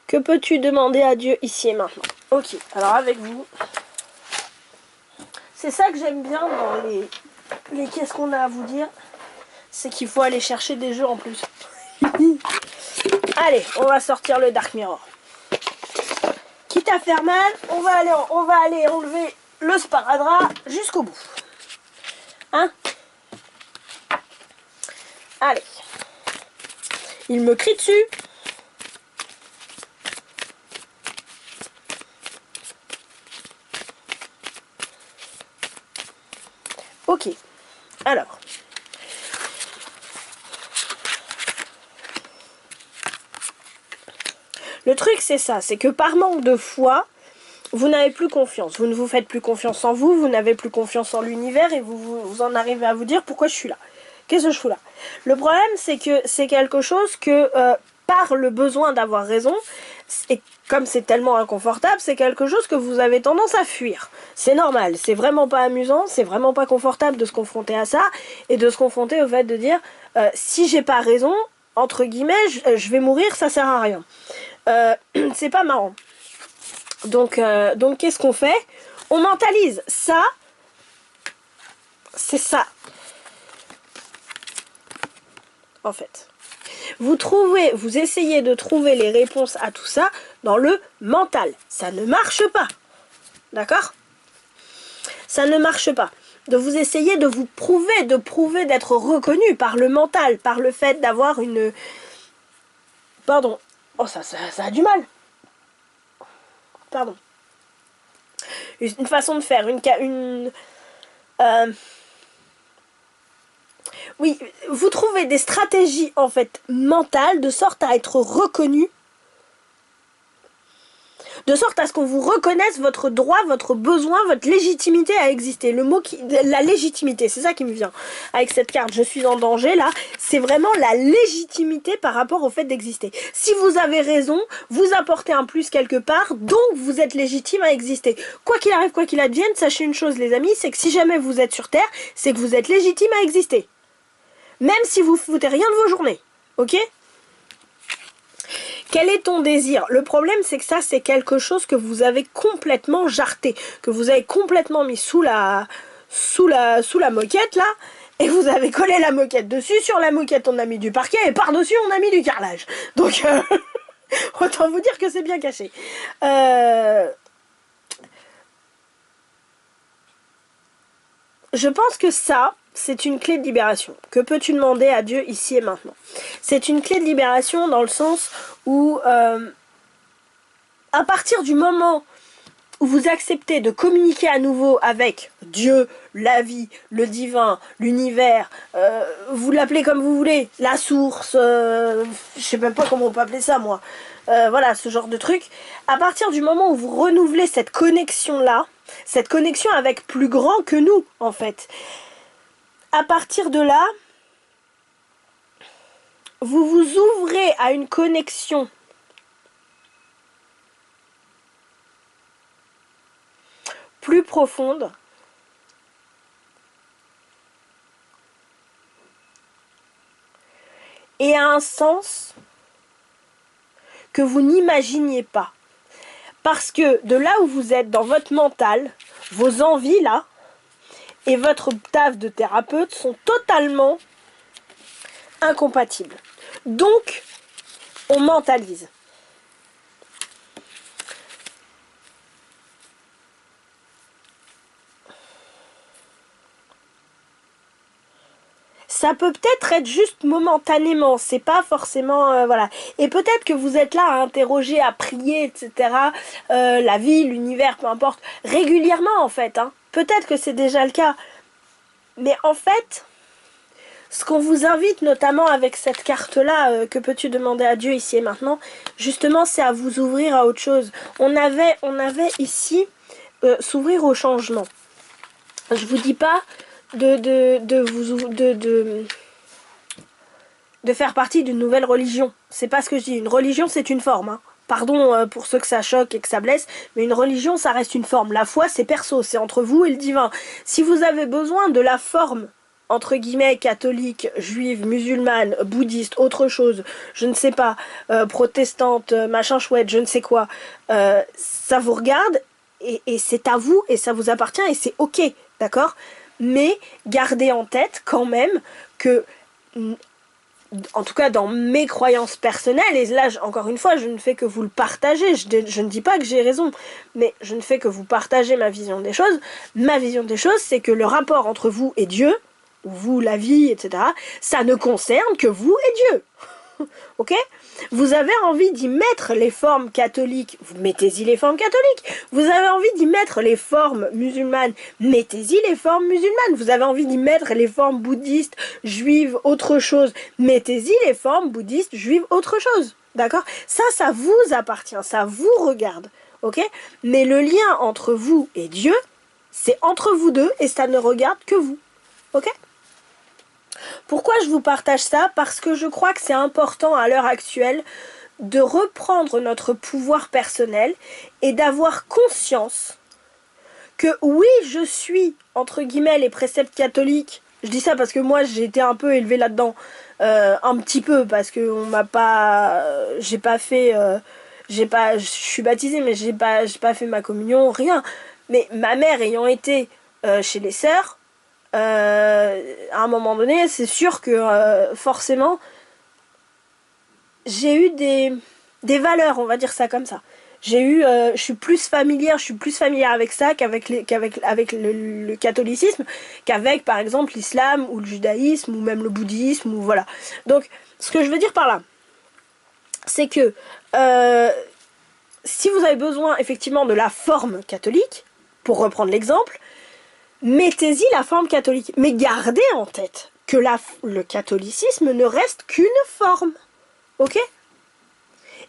Que peux-tu demander à Dieu ici et maintenant ? Ok, alors avec vous, c'est ça que j'aime bien dans les qu'est-ce qu'on a à vous dire, c'est qu'il faut aller chercher des jeux en plus. Allez, on va sortir le Dark Mirror. Quitte à faire mal, on va aller enlever le sparadrap jusqu'au bout. Hein ? Allez. Il me crie dessus. Ok, alors. Le truc c'est ça, c'est que par manque de foi, vous n'avez plus confiance. Vous ne vous faites plus confiance en vous, vous n'avez plus confiance en l'univers et vous en arrivez à vous dire pourquoi je suis là. Qu'est-ce que je fous là? Le problème, c'est que c'est quelque chose que, par le besoin d'avoir raison, et comme c'est tellement inconfortable, c'est quelque chose que vous avez tendance à fuir. C'est normal, c'est vraiment pas amusant, c'est vraiment pas confortable de se confronter à ça, et de se confronter au fait de dire, si j'ai pas raison, entre guillemets, je vais mourir, ça sert à rien. C'est pas marrant. Donc qu'est-ce qu'on fait? On mentalise. Ça, c'est ça. En fait. Vous essayez de trouver les réponses à tout ça dans le mental. Ça ne marche pas. D'accord? Ça ne marche pas. De vous essayer de vous prouver, d'être reconnu par le mental, par le fait d'avoir une... Pardon. Oh, ça a du mal. Pardon. Une façon de faire, oui, vous trouvez des stratégies en fait mentales de sorte à être reconnu, de sorte à ce qu'on vous reconnaisse votre droit, votre besoin, votre légitimité à exister. Le mot la légitimité, c'est ça qui me vient avec cette carte. Je suis en danger là. C'est vraiment la légitimité par rapport au fait d'exister. Si vous avez raison, vous apportez un plus quelque part, donc vous êtes légitime à exister. Quoi qu'il arrive, quoi qu'il advienne, sachez une chose les amis, c'est que si jamais vous êtes sur Terre, c'est que vous êtes légitime à exister. Même si vous foutez rien de vos journées. Ok ? Quel est ton désir? Le problème, c'est que ça, c'est quelque chose que vous avez complètement jarté, que vous avez complètement mis sous la moquette, là, et vous avez collé la moquette dessus. Sur la moquette, on a mis du parquet, et par-dessus, on a mis du carrelage. Donc, autant vous dire que c'est bien caché. Je pense que ça, c'est une clé de libération. Que peux-tu demander à Dieu ici et maintenant? C'est une clé de libération dans le sens où, à partir du moment où vous acceptez de communiquer à nouveau avec Dieu, la vie, le divin, l'univers, vous l'appelez comme vous voulez, la source, je sais même pas comment on peut appeler ça moi, voilà, ce genre de truc, à partir du moment où vous renouvelez cette connexion-là, cette connexion avec plus grand que nous, en fait, à partir de là, vous vous ouvrez à une connexion plus profonde et à un sens que vous n'imaginiez pas. Parce que de là où vous êtes dans votre mental, vos envies là, et votre taf de thérapeute sont totalement incompatibles. Donc, on mentalise. Ça peut peut-être être juste momentanément, c'est pas forcément... voilà. Et peut-être que vous êtes là à interroger, à prier, etc. La vie, l'univers, peu importe, régulièrement en fait. Hein. Peut-être que c'est déjà le cas. Mais en fait, ce qu'on vous invite, notamment avec cette carte-là, que peux-tu demander à Dieu ici et maintenant, justement, c'est à vous ouvrir à autre chose. On avait ici s'ouvrir au changement. Je vous dis pas de faire partie d'une nouvelle religion. C'est pas ce que je dis. Une religion, c'est une forme. Hein. Pardon pour ceux que ça choque et que ça blesse, mais une religion, ça reste une forme. La foi, c'est perso, c'est entre vous et le divin. Si vous avez besoin de la forme, entre guillemets, catholique, juive, musulmane, bouddhiste, autre chose, je ne sais pas, protestante, machin chouette, je ne sais quoi, ça vous regarde, et c'est à vous, et ça vous appartient, et c'est ok, d'accord ? Mais gardez en tête quand même que, en tout cas dans mes croyances personnelles, et là encore une fois je ne fais que vous le partager, je ne dis pas que j'ai raison, mais je ne fais que vous partager ma vision des choses. Ma vision des choses, c'est que le rapport entre vous et Dieu, ou vous, la vie, etc., ça ne concerne que vous et Dieu. Ok ? Vous avez envie d'y mettre les formes catholiques, vous mettez-y les formes catholiques. Vous avez envie d'y mettre les formes musulmanes, mettez-y les formes musulmanes. Vous avez envie d'y mettre les formes bouddhistes, juives, autre chose, mettez-y les formes bouddhistes, juives, autre chose. D'accord ? Ça vous appartient, ça vous regarde. ok? Mais le lien entre vous et Dieu, c'est entre vous deux et ça ne regarde que vous, ok? Pourquoi je vous partage ça? Parce que je crois que c'est important à l'heure actuelle de reprendre notre pouvoir personnel et d'avoir conscience que oui, je suis, entre guillemets, les préceptes catholiques. Je dis ça parce que moi, j'ai été un peu élevée là-dedans. Un petit peu, parce que on m'a pas... j'ai pas fait... je suis baptisée, mais j'ai pas fait ma communion, rien. Mais ma mère ayant été chez les sœurs, à un moment donné, c'est sûr que forcément, j'ai eu des valeurs, on va dire ça comme ça. Je suis plus familière avec ça qu'avec le catholicisme, qu'avec par exemple l'islam ou le judaïsme ou même le bouddhisme ou voilà. Donc, ce que je veux dire par là, c'est que si vous avez besoin effectivement de la forme catholique, pour reprendre l'exemple, mettez-y la forme catholique, mais gardez en tête que le catholicisme ne reste qu'une forme, ok?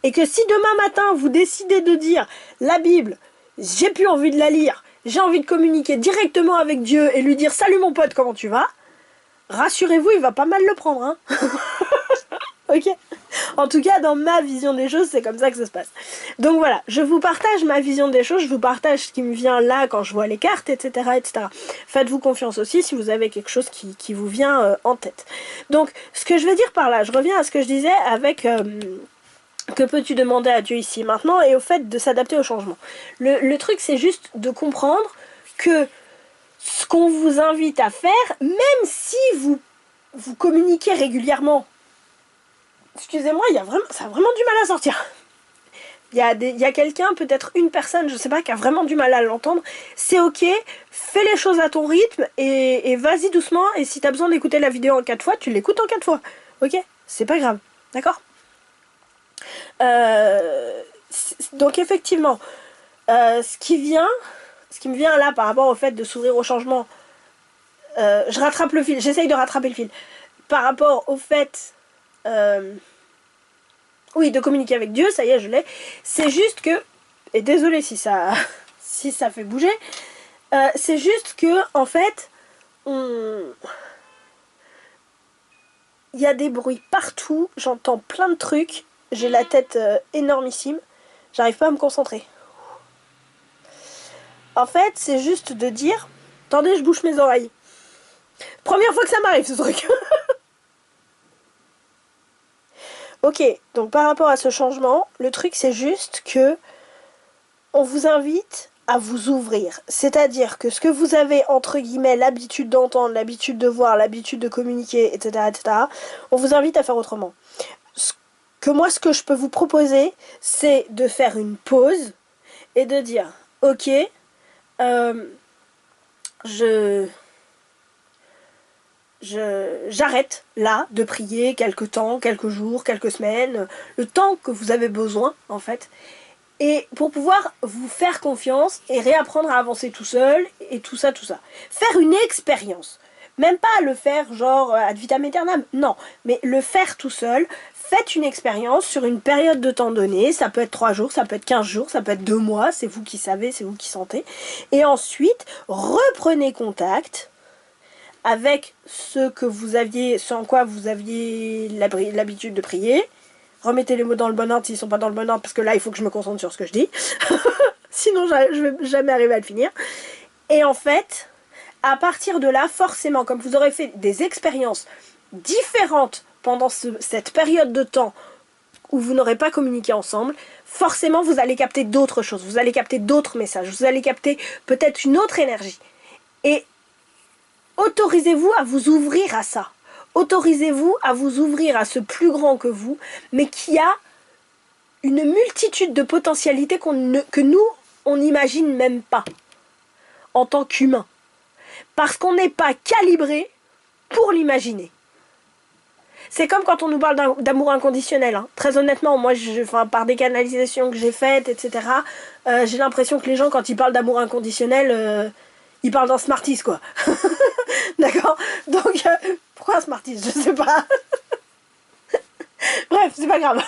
Et que si demain matin vous décidez de dire la Bible, j'ai plus envie de la lire, j'ai envie de communiquer directement avec Dieu et lui dire salut mon pote, comment tu vas? Rassurez-vous, il va pas mal le prendre, hein. Ok? En tout cas, dans ma vision des choses, c'est comme ça que ça se passe. Donc voilà, je vous partage ma vision des choses, je vous partage ce qui me vient là quand je vois les cartes, etc. etc. Faites-vous confiance aussi si vous avez quelque chose qui vous vient en tête. Donc, ce que je veux dire par là, je reviens à ce que je disais avec... que peux-tu demander à Dieu ici maintenant et au fait de s'adapter au changement. Le truc, c'est juste de comprendre que ce qu'on vous invite à faire, même si vous communiquez régulièrement, excusez-moi, ça a vraiment du mal à sortir. Il y a quelqu'un, peut-être une personne, je sais pas, qui a vraiment du mal à l'entendre. C'est ok, fais les choses à ton rythme et vas-y doucement. Et si t'as besoin d'écouter la vidéo en 4 fois, tu l'écoutes en 4 fois. Ok? C'est pas grave. D'accord? Donc effectivement, ce qui me vient là par rapport au fait de s'ouvrir au changement, je rattrape le fil, j'essaye de rattraper le fil. Par rapport au fait, oui, de communiquer avec Dieu, ça y est, je l'ai. C'est juste que, et désolé si ça, si ça fait bouger, c'est juste que, en fait, il y a des bruits partout, j'entends plein de trucs, j'ai la tête énormissime, j'arrive pas à me concentrer. En fait, c'est juste de dire... Attendez, je bouche mes oreilles. Première fois que ça m'arrive, ce truc. Ok, donc par rapport à ce changement, le truc, c'est juste que on vous invite à vous ouvrir. C'est-à-dire que ce que vous avez, entre guillemets, l'habitude d'entendre, l'habitude de voir, l'habitude de communiquer, etc., etc., on vous invite à faire autrement. Ce que je peux vous proposer, c'est de faire une pause et de dire, ok, j'arrête là de prier quelques temps, quelques jours, quelques semaines, le temps que vous avez besoin en fait, et pour pouvoir vous faire confiance et réapprendre à avancer tout seul et tout ça. Faire une expérience, même pas le faire genre ad vitam aeternam, non, mais le faire tout seul. Faites une expérience sur une période de temps donnée, ça peut être 3 jours, ça peut être 15 jours, ça peut être 2 mois, c'est vous qui savez, c'est vous qui sentez. Et ensuite, reprenez contact avec ce en quoi vous aviez l'habitude de prier. Remettez les mots dans le bon ordre s'ils sont pas dans le bon ordre, parce que là, il faut que je me concentre sur ce que je dis. Sinon, je vais jamais arriver à le finir. Et en fait, à partir de là, forcément, comme vous aurez fait des expériences différentes pendant cette période de temps où vous n'aurez pas communiqué ensemble, forcément, vous allez capter d'autres choses, vous allez capter d'autres messages, vous allez capter peut-être une autre énergie. Et autorisez-vous à vous ouvrir à ça. Autorisez-vous à vous ouvrir à ce plus grand que vous, mais qui a une multitude de potentialités que nous, on n'imagine même pas en tant qu'humain. Parce qu'on n'est pas calibré pour l'imaginer. C'est comme quand on nous parle d'amour inconditionnel. Hein. Très honnêtement, moi, par des canalisations que j'ai faites, etc., j'ai l'impression que les gens, quand ils parlent d'amour inconditionnel, ils parlent d'un Smarties, quoi. D'accord? Donc, pourquoi un Smarties? Je sais pas. Bref, c'est pas grave.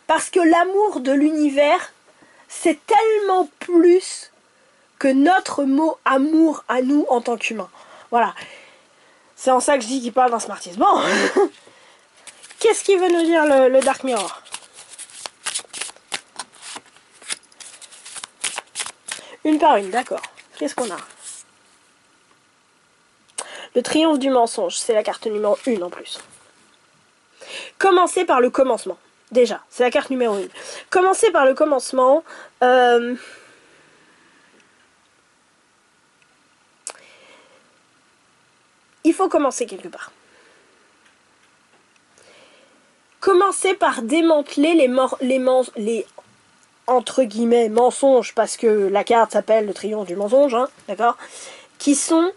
Parce que l'amour de l'univers, c'est tellement plus que notre mot amour à nous en tant qu'humains. Voilà. C'est en ça que je dis qu'il parle d'un smartiste. Bon. Qu'est-ce qu'il veut nous dire le Dark Mirror? Une par une, d'accord. Qu'est-ce qu'on a? Le triomphe du mensonge, c'est la carte numéro 1 en plus. Commencez par le commencement. Déjà, c'est la carte numéro 1. Commencez par le commencement. Il faut commencer quelque part. Commencez par démanteler les entre guillemets mensonges, parce que la carte s'appelle le triomphe du mensonge, hein, d'accord, qui sont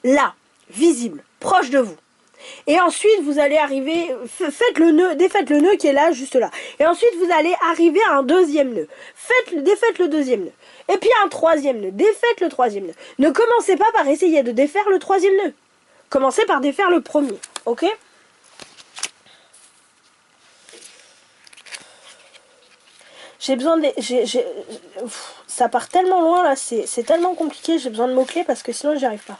là, visibles, proches de vous. Et ensuite, vous allez arriver, faites le nœud, défaites le nœud qui est là, juste là. Et ensuite, vous allez arriver à un deuxième nœud. Défaites le deuxième nœud. Et puis un troisième nœud. Défaites le troisième nœud. Ne commencez pas par essayer de défaire le troisième nœud. Commencez par défaire le premier. Ok ? J'ai besoin de... ça part tellement loin là, c'est tellement compliqué, j'ai besoin de mots-clés parce que sinon j'y arrive pas.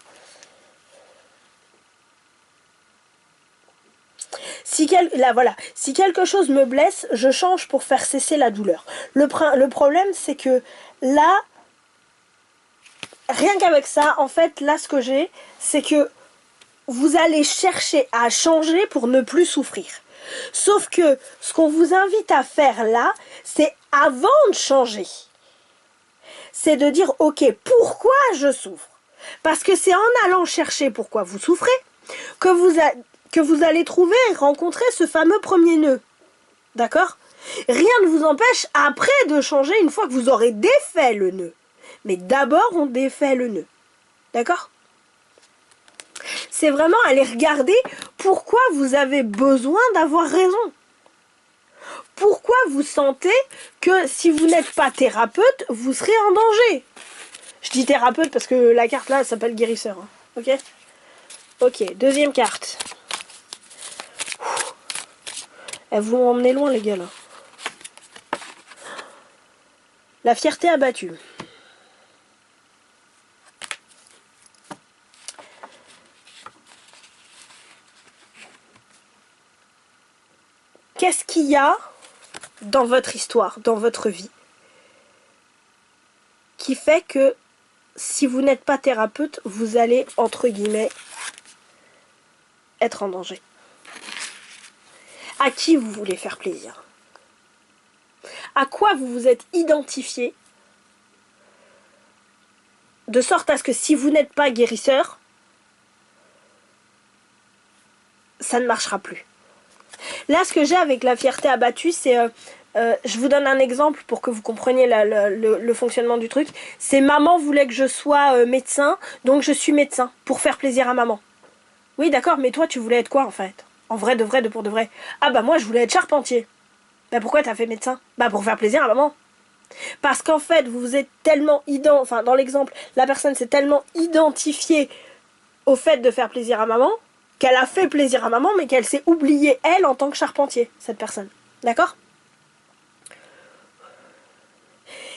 Là, voilà. Si quelque chose me blesse, je change pour faire cesser la douleur. Le problème, c'est que là, rien qu'avec ça, en fait, là, ce que j'ai, c'est que vous allez chercher à changer pour ne plus souffrir. Sauf que ce qu'on vous invite à faire là, c'est avant de changer. C'est de dire, ok, pourquoi je souffre? Parce que c'est en allant chercher pourquoi vous souffrez que vous allez trouver et rencontrer ce fameux premier nœud. D'accord? Rien ne vous empêche après de changer une fois que vous aurez défait le nœud. Mais d'abord, on défait le nœud. D'accord? C'est vraiment aller regarder pourquoi vous avez besoin d'avoir raison. Pourquoi vous sentez que si vous n'êtes pas thérapeute, vous serez en danger. Je dis thérapeute parce que la carte là s'appelle guérisseur. Hein. Ok? Ok, deuxième carte. Elles vont emmener loin les gars là. La fierté abattue. Qu'est-ce qu'il y a dans votre histoire, dans votre vie, qui fait que si vous n'êtes pas thérapeute, vous allez, entre guillemets, être en danger? À qui vous voulez faire plaisir? À quoi vous vous êtes identifié de sorte à ce que si vous n'êtes pas guérisseur, ça ne marchera plus. Là, ce que j'ai avec la fierté abattue, c'est... je vous donne un exemple pour que vous compreniez le fonctionnement du truc. C'est maman voulait que je sois médecin, donc je suis médecin, pour faire plaisir à maman. Oui, d'accord, mais toi, tu voulais être quoi, en fait? En vrai, de pour de vrai. Ah bah moi, je voulais être charpentier. Bah pourquoi t'as fait médecin? Bah pour faire plaisir à maman. Parce qu'en fait, vous vous êtes tellement enfin dans l'exemple, la personne s'est tellement identifiée au fait de faire plaisir à maman, qu'elle a fait plaisir à maman, mais qu'elle s'est oubliée, elle, en tant que charpentier, cette personne. D'accord?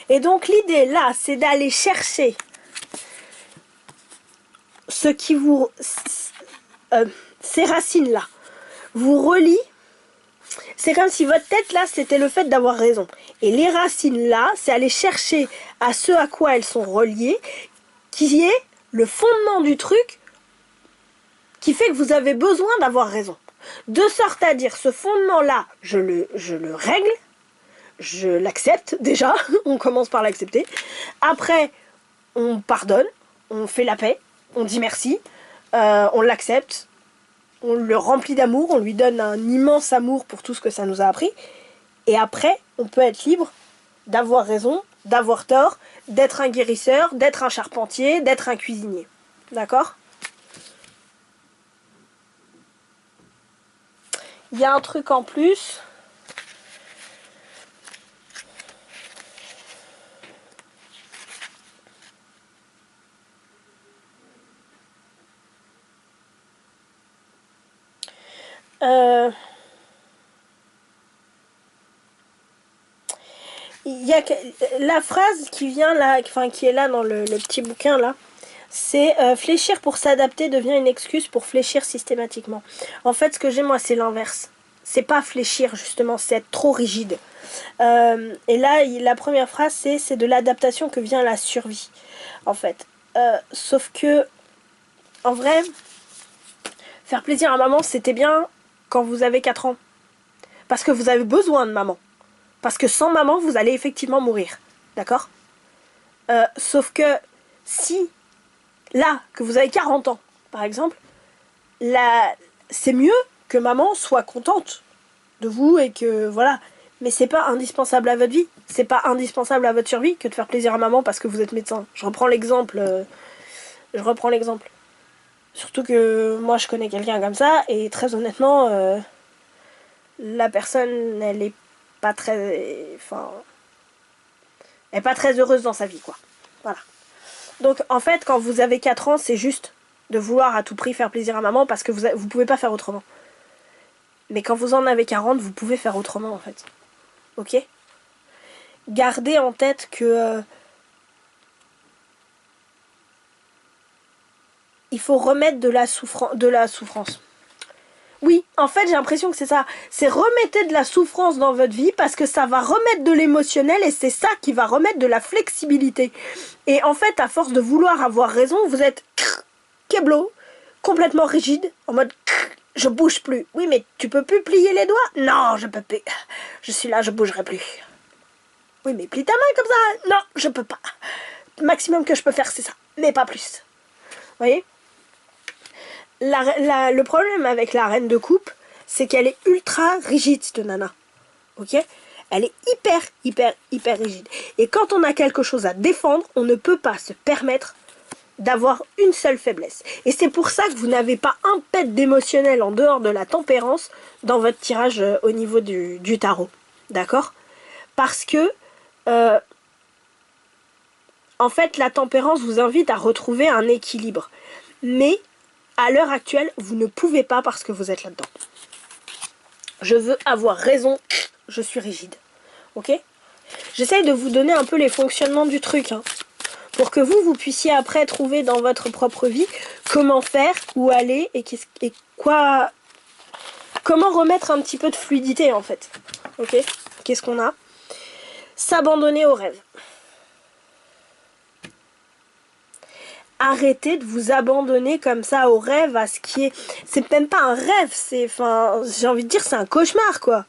Et donc l'idée là, c'est d'aller chercher ce qui vous... ces racines-là vous relient. C'est comme si votre tête là, c'était le fait d'avoir raison. Et les racines là, c'est aller chercher à ce à quoi elles sont reliées, qui est le fondement du truc qui fait que vous avez besoin d'avoir raison. De sorte à dire, ce fondement-là, je le règle, je l'accepte déjà, on commence par l'accepter. Après, on pardonne, on fait la paix, on dit merci, on l'accepte, on le remplit d'amour, on lui donne un immense amour pour tout ce que ça nous a appris. Et après, on peut être libre d'avoir raison, d'avoir tort, d'être un guérisseur, d'être un charpentier, d'être un cuisinier. D'accord ? Il y a un truc en plus. il y a la phrase qui vient là, enfin qui est là dans le petit bouquin là, c'est fléchir pour s'adapter devient une excuse pour fléchir systématiquement. En fait, ce que j'ai moi, c'est l'inverse. C'est pas fléchir justement, c'est être trop rigide. Et là, la première phrase, c'est de l'adaptation que vient la survie. En fait, sauf que en vrai, faire plaisir à maman, c'était bien quand vous avez 4 ans. Parce que vous avez besoin de maman. Parce que sans maman, vous allez effectivement mourir. D'accord? Sauf que si, là, que vous avez 40 ans, par exemple, là, c'est mieux que maman soit contente de vous et que, voilà. Mais c'est pas indispensable à votre vie. C'est pas indispensable à votre survie que de faire plaisir à maman parce que vous êtes médecin. Je reprends l'exemple. Surtout que moi, je connais quelqu'un comme ça et très honnêtement, la personne, elle est pas très... Enfin... Elle est pas très heureuse dans sa vie, quoi. Voilà. Donc, en fait, quand vous avez 4 ans, c'est juste de vouloir à tout prix faire plaisir à maman parce que vous pouvez pas faire autrement. Mais quand vous en avez 40, vous pouvez faire autrement, en fait. Ok? Gardez en tête que... il faut remettre de la souffrance. Oui, en fait, j'ai l'impression que c'est ça. C'est remettez de la souffrance dans votre vie parce que ça va remettre de l'émotionnel et c'est ça qui va remettre de la flexibilité. Et en fait, à force de vouloir avoir raison, vous êtes keblo, complètement rigide, en mode je bouge plus. Oui, mais tu peux plus plier les doigts? Non, je peux plus. Je suis là, je bougerai plus. Oui, mais plie ta main comme ça. Non, je peux pas. Le maximum que je peux faire, c'est ça, mais pas plus. Vous voyez? Le problème avec la reine de coupe, c'est qu'elle est ultra rigide, cette nana. Ok? Elle est hyper rigide. Et quand on a quelque chose à défendre, on ne peut pas se permettre d'avoir une seule faiblesse. Et c'est pour ça que vous n'avez pas un pet d'émotionnel en dehors de la tempérance dans votre tirage au niveau du tarot. D'accord? Parce que, en fait, la tempérance vous invite à retrouver un équilibre. Mais à l'heure actuelle, vous ne pouvez pas parce que vous êtes là-dedans. Je veux avoir raison, je suis rigide. Ok? J'essaye de vous donner un peu les fonctionnements du truc, hein, pour que vous puissiez après trouver dans votre propre vie comment faire, où aller et quoi... Comment remettre un petit peu de fluidité en fait. Ok? Qu'est-ce qu'on a? S'abandonner aux rêves. Arrêtez de vous abandonner comme ça au rêve, à ce qui est... C'est même pas un rêve, c'est... Enfin, j'ai envie de dire, c'est un cauchemar, quoi.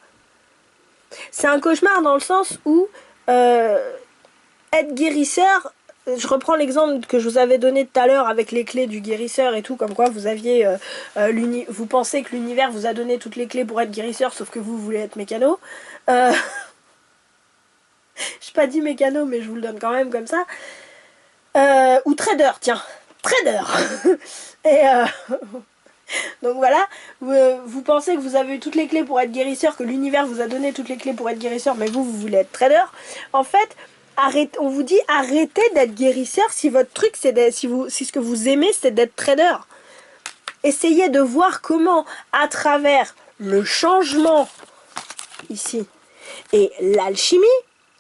C'est un cauchemar dans le sens où... être guérisseur... Je reprends l'exemple que je vous avais donné tout à l'heure avec les clés du guérisseur et tout, comme quoi vous aviez... vous pensez que l'univers vous a donné toutes les clés pour être guérisseur, sauf que vous voulez être mécano. Je n'ai pas dit mécano, mais je vous le donne quand même comme ça. Ou trader, tiens, trader. Et donc voilà, vous pensez que vous avez eu toutes les clés pour être guérisseur, que l'univers vous a donné toutes les clés pour être guérisseur, mais vous voulez être trader. En fait, on vous dit arrêtez d'être guérisseur si votre truc, si ce que vous aimez, c'est d'être trader. Essayez de voir comment, à travers le changement ici et l'alchimie,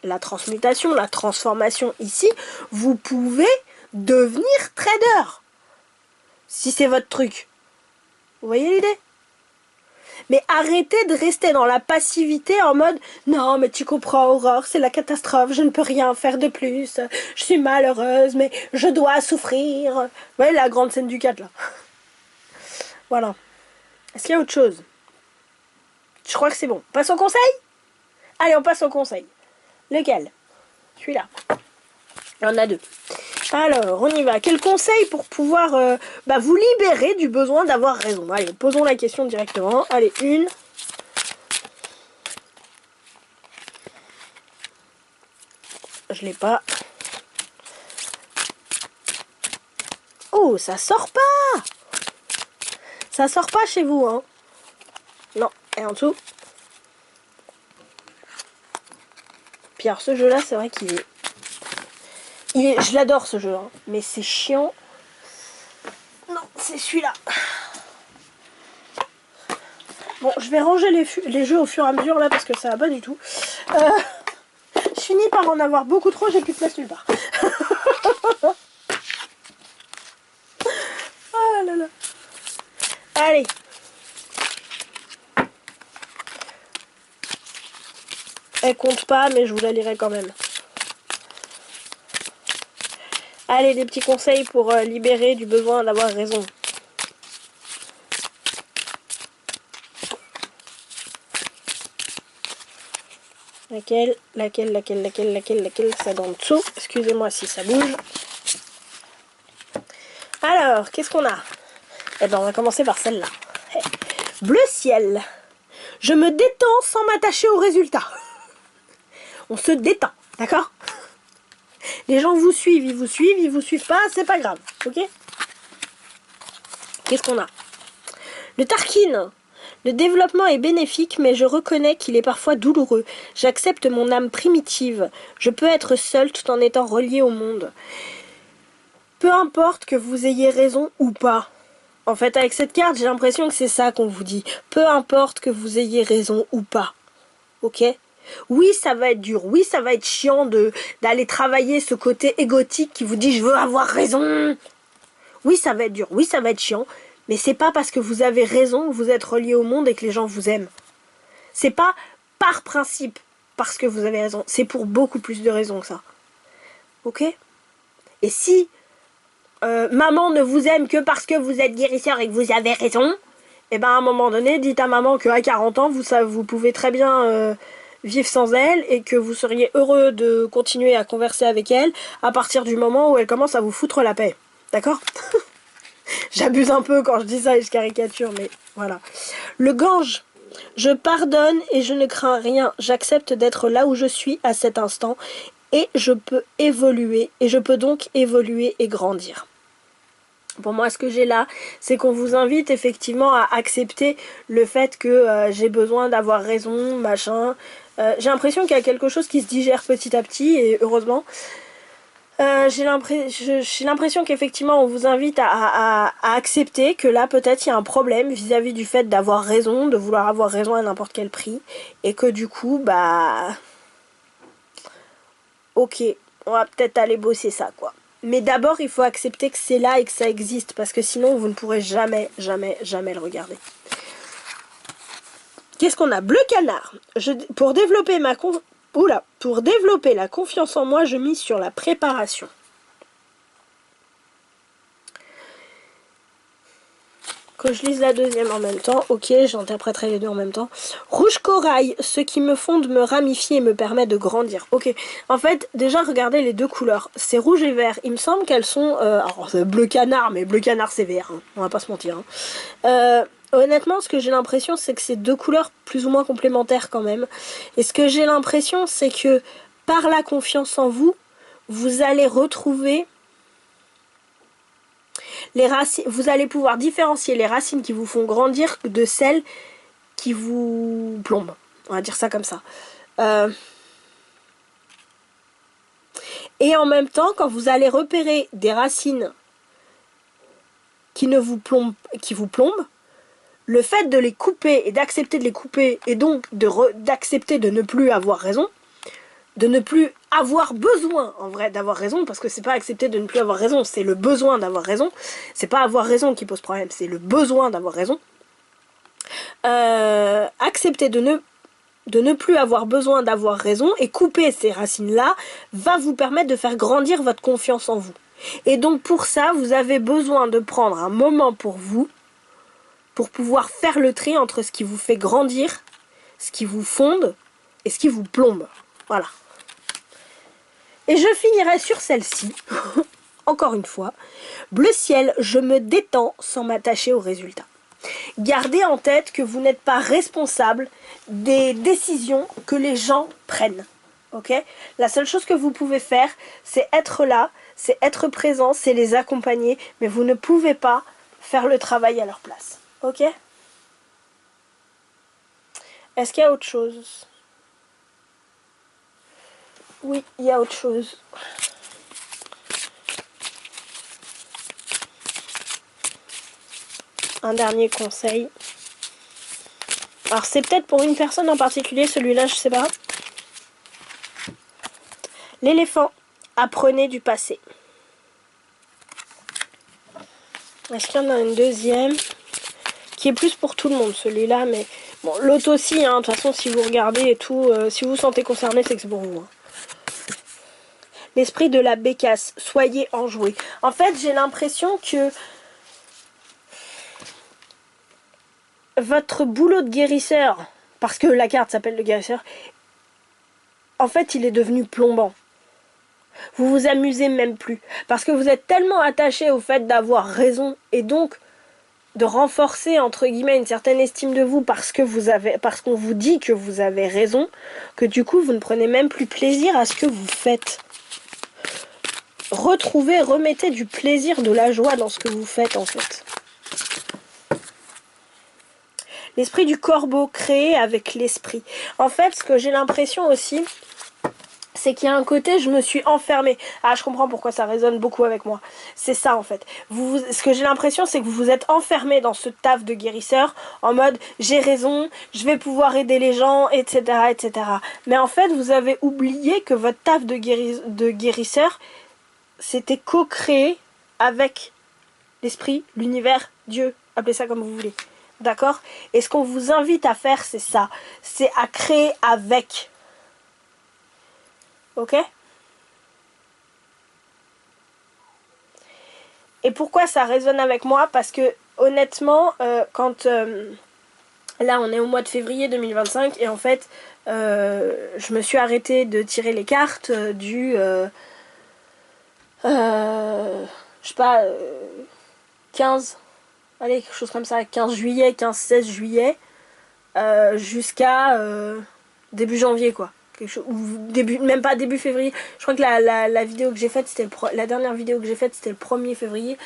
la transmutation, la transformation ici, vous pouvez devenir trader. Si c'est votre truc. Vous voyez l'idée? Mais arrêtez de rester dans la passivité en mode « Non, mais tu comprends, Aurore, c'est la catastrophe, je ne peux rien faire de plus, je suis malheureuse, mais je dois souffrir. » Vous voyez la grande scène du 4, là? Voilà. Est-ce qu'il y a autre chose? Je crois que c'est bon. On passe au conseil? Allez, on passe au conseil. Lequel? Celui-là. Il y en a 2. Alors, on y va. Quel conseil pour pouvoir vous libérer du besoin d'avoir raison? Allez, posons la question directement. Allez, 1. Je l'ai pas. Oh, ça sort pas! Ça sort pas chez vous, hein? Non. Et en dessous? Puis alors, ce jeu-là, c'est vrai qu'il est... Je l'adore ce jeu, hein, mais c'est chiant. Non, c'est celui-là. Bon, je vais ranger les jeux au fur et à mesure là parce que ça va pas du tout. Je je finis par en avoir beaucoup trop, j'ai plus de place nulle part. Oh là là. Allez. Elle compte pas, mais je vous la lirai quand même. Allez, des petits conseils pour libérer du besoin d'avoir raison. Laquelle, c'est en dessous. Excusez-moi si ça bouge. Alors, qu'est-ce qu'on a? Eh ben, on va commencer par celle-là. Bleu ciel. Je me détends sans m'attacher au résultat. On se détend, d'accord? Les gens vous suivent, ils vous suivent pas, c'est pas grave, ok? Qu'est-ce qu'on a? Le Tarkin. Le développement est bénéfique, mais je reconnais qu'il est parfois douloureux. J'accepte mon âme primitive. Je peux être seule tout en étant reliée au monde. Peu importe que vous ayez raison ou pas. En fait, avec cette carte, j'ai l'impression que c'est ça qu'on vous dit. Peu importe que vous ayez raison ou pas. Ok? Oui, ça va être dur. Oui, ça va être chiant d'aller travailler ce côté égotique qui vous dit « je veux avoir raison ». Oui, ça va être dur. Oui, ça va être chiant. Mais c'est pas parce que vous avez raison que vous êtes relié au monde et que les gens vous aiment. C'est pas par principe parce que vous avez raison. C'est pour beaucoup plus de raisons que ça. Ok? Et si maman ne vous aime que parce que vous êtes guérisseur et que vous avez raison, et ben à un moment donné, dites à maman qu'à 40 ans, vous pouvez très bien vivre sans elle et que vous seriez heureux de continuer à converser avec elle à partir du moment où elle commence à vous foutre la paix. D'accord? J'abuse un peu quand je dis ça et je caricature, mais voilà. Le Gange. Je pardonne et je ne crains rien. J'accepte d'être là où je suis à cet instant et je peux évoluer et je peux donc évoluer et grandir. Pour moi, ce que j'ai là, c'est qu'on vous invite effectivement à accepter le fait que j'ai besoin d'avoir raison, machin. J'ai l'impression qu'il y a quelque chose qui se digère petit à petit et heureusement. J'ai l'impression qu'effectivement on vous invite à accepter que là peut-être il y a un problème vis-à-vis du fait d'avoir raison, de vouloir avoir raison à n'importe quel prix, et que du coup bah ok, on va peut-être aller bosser ça quoi. Mais d'abord il faut accepter que c'est là et que ça existe, parce que sinon vous ne pourrez jamais le regarder. Qu'est-ce qu'on a? Bleu canard. Pour développer pour développer la confiance en moi, je mise sur la préparation. Que je lise la deuxième en même temps. Ok, j'interpréterai les deux en même temps. Rouge corail, ce qui me fonde me ramifie et me permet de grandir. Ok, en fait, déjà regardez les deux couleurs. C'est rouge et vert. Il me semble qu'elles sont... alors c'est bleu canard, mais bleu canard c'est vert. Hein. On va pas se mentir. Hein. Honnêtement, ce que j'ai l'impression, c'est que c'est deux couleurs plus ou moins complémentaires quand même. Et ce que j'ai l'impression, c'est que par la confiance en vous, vous allez retrouver... les racines, vous allez pouvoir différencier les racines qui vous font grandir de celles qui vous plombent. On va dire ça comme ça. Et en même temps, quand vous allez repérer des racines qui vous plombent, le fait de les couper et d'accepter de les couper et donc d'accepter de ne plus avoir raison, de ne plus avoir besoin en vrai d'avoir raison, parce que c'est pas accepter de ne plus avoir raison, c'est le besoin d'avoir raison. C'est pas avoir raison qui pose problème, c'est le besoin d'avoir raison. Accepter de ne plus avoir besoin d'avoir raison et couper ces racines-là va vous permettre de faire grandir votre confiance en vous. Et donc pour ça, vous avez besoin de prendre un moment pour vous, pour pouvoir faire le tri entre ce qui vous fait grandir, ce qui vous fonde et ce qui vous plombe. Voilà. Et je finirai sur celle-ci, encore une fois. Bleu ciel, je me détends sans m'attacher aux résultats. Gardez en tête que vous n'êtes pas responsable des décisions que les gens prennent. Ok ? La seule chose que vous pouvez faire, c'est être là, c'est être présent, c'est les accompagner, mais vous ne pouvez pas faire le travail à leur place. Ok ? Est-ce qu'il y a autre chose ? Oui, il y a autre chose. Un dernier conseil. Alors c'est peut-être pour une personne en particulier, celui-là, je sais pas. L'éléphant, apprenez du passé. Est-ce qu'il y en a une deuxième qui est plus pour tout le monde, celui-là, mais bon, l'autre aussi, hein, de toute façon, si vous regardez et tout, si vous vous sentez concerné, c'est que c'est pour vous. Hein. L'esprit de la bécasse, soyez enjoué. En fait, j'ai l'impression que votre boulot de guérisseur, parce que la carte s'appelle le guérisseur, en fait, il est devenu plombant. Vous vous amusez même plus. Parce que vous êtes tellement attaché au fait d'avoir raison et donc de renforcer entre guillemets une certaine estime de vous parce qu'on vous dit que vous avez raison, que du coup vous ne prenez même plus plaisir à ce que vous faites. Remettez du plaisir, de la joie dans ce que vous faites en fait. L'esprit du corbeau, créé avec l'esprit. En fait, ce que j'ai l'impression aussi, c'est qu'il y a un côté, je me suis enfermée. Ah, je comprends pourquoi ça résonne beaucoup avec moi. C'est ça, en fait. Ce que j'ai l'impression, c'est que vous vous êtes enfermé dans ce taf de guérisseur, en mode, j'ai raison, je vais pouvoir aider les gens, etc., etc. Mais en fait, vous avez oublié que votre taf de guérisseur, c'était co-créé avec l'esprit, l'univers, Dieu, appelez ça comme vous voulez. D'accord? Et ce qu'on vous invite à faire, c'est ça. C'est à créer avec. Ok? Et pourquoi ça résonne avec moi? Parce que honnêtement, quand là on est au mois de février 2025 et en fait je me suis arrêtée de tirer les cartes je sais pas 15, allez quelque chose comme ça, 15 juillet, 15-16 juillet jusqu'à début janvier quoi. Quelque chose, ou même pas début février. Je crois que la vidéo que j'ai faite, c'était la dernière vidéo que j'ai faite, c'était le 1er février.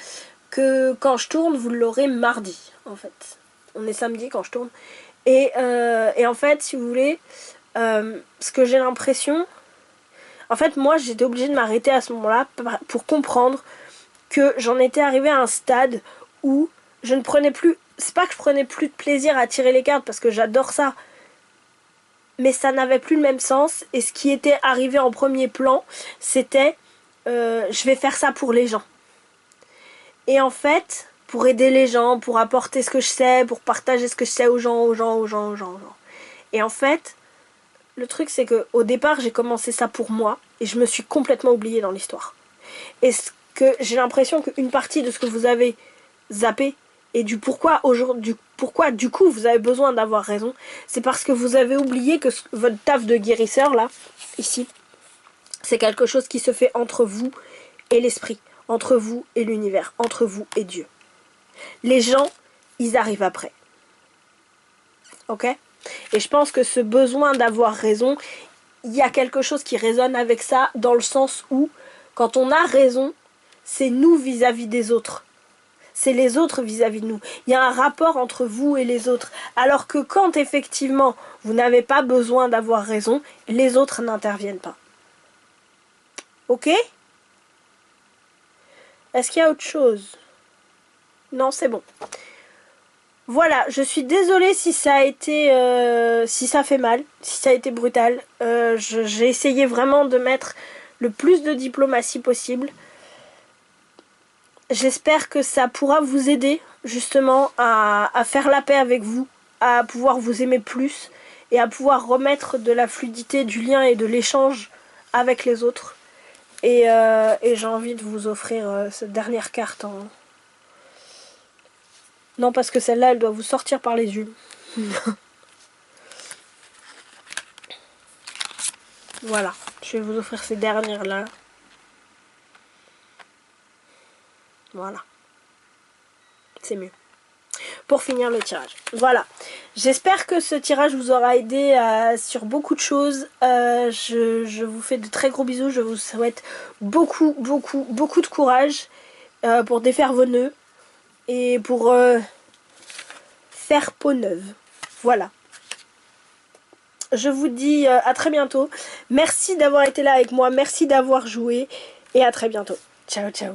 Que quand je tourne, vous l'aurez mardi, en fait. On est samedi quand je tourne. Et en fait, si vous voulez, ce que j'ai l'impression... En fait, moi, j'étais obligée de m'arrêter à ce moment-là pour comprendre que j'en étais arrivée à un stade où je ne prenais plus... C'est pas que je prenais plus de plaisir à tirer les cartes, parce que j'adore ça. Mais ça n'avait plus le même sens. Et ce qui était arrivé en premier plan, c'était je vais faire ça pour les gens. Et en fait, pour aider les gens, pour apporter ce que je sais, pour partager ce que je sais aux gens. Et en fait, le truc c'est que au départ, j'ai commencé ça pour moi et je me suis complètement oubliée dans l'histoire. Et ce que j'ai l'impression qu'une partie de ce que vous avez zappé et du pourquoi du coup vous avez besoin d'avoir raison, c'est parce que vous avez oublié que votre taf de guérisseur là, ici, c'est quelque chose qui se fait entre vous et l'esprit, entre vous et l'univers, entre vous et Dieu. Les gens, ils arrivent après. Ok? Et je pense que ce besoin d'avoir raison, il y a quelque chose qui résonne avec ça, dans le sens où, quand on a raison, c'est nous vis-à-vis des autres. C'est les autres vis-à-vis de nous. Il y a un rapport entre vous et les autres. Alors que quand effectivement vous n'avez pas besoin d'avoir raison, les autres n'interviennent pas. Ok? Est-ce qu'il y a autre chose? Non, c'est bon. Voilà, je suis désolée si ça a été... si ça fait mal, si ça a été brutal. J'ai essayé vraiment de mettre le plus de diplomatie possible. J'espère que ça pourra vous aider justement à faire la paix avec vous, à pouvoir vous aimer plus et à pouvoir remettre de la fluidité, du lien et de l'échange avec les autres. Et j'ai envie de vous offrir cette dernière carte en... Non, parce que celle-là, elle doit vous sortir par les yeux. Voilà, je vais vous offrir ces dernières-là. Voilà. C'est mieux. Pour finir le tirage. Voilà. J'espère que ce tirage vous aura aidé sur beaucoup de choses. Je vous fais de très gros bisous. Je vous souhaite beaucoup de courage pour défaire vos nœuds. Et pour faire peau neuve. Voilà. Je vous dis à très bientôt. Merci d'avoir été là avec moi. Merci d'avoir joué. Et à très bientôt. Ciao, ciao.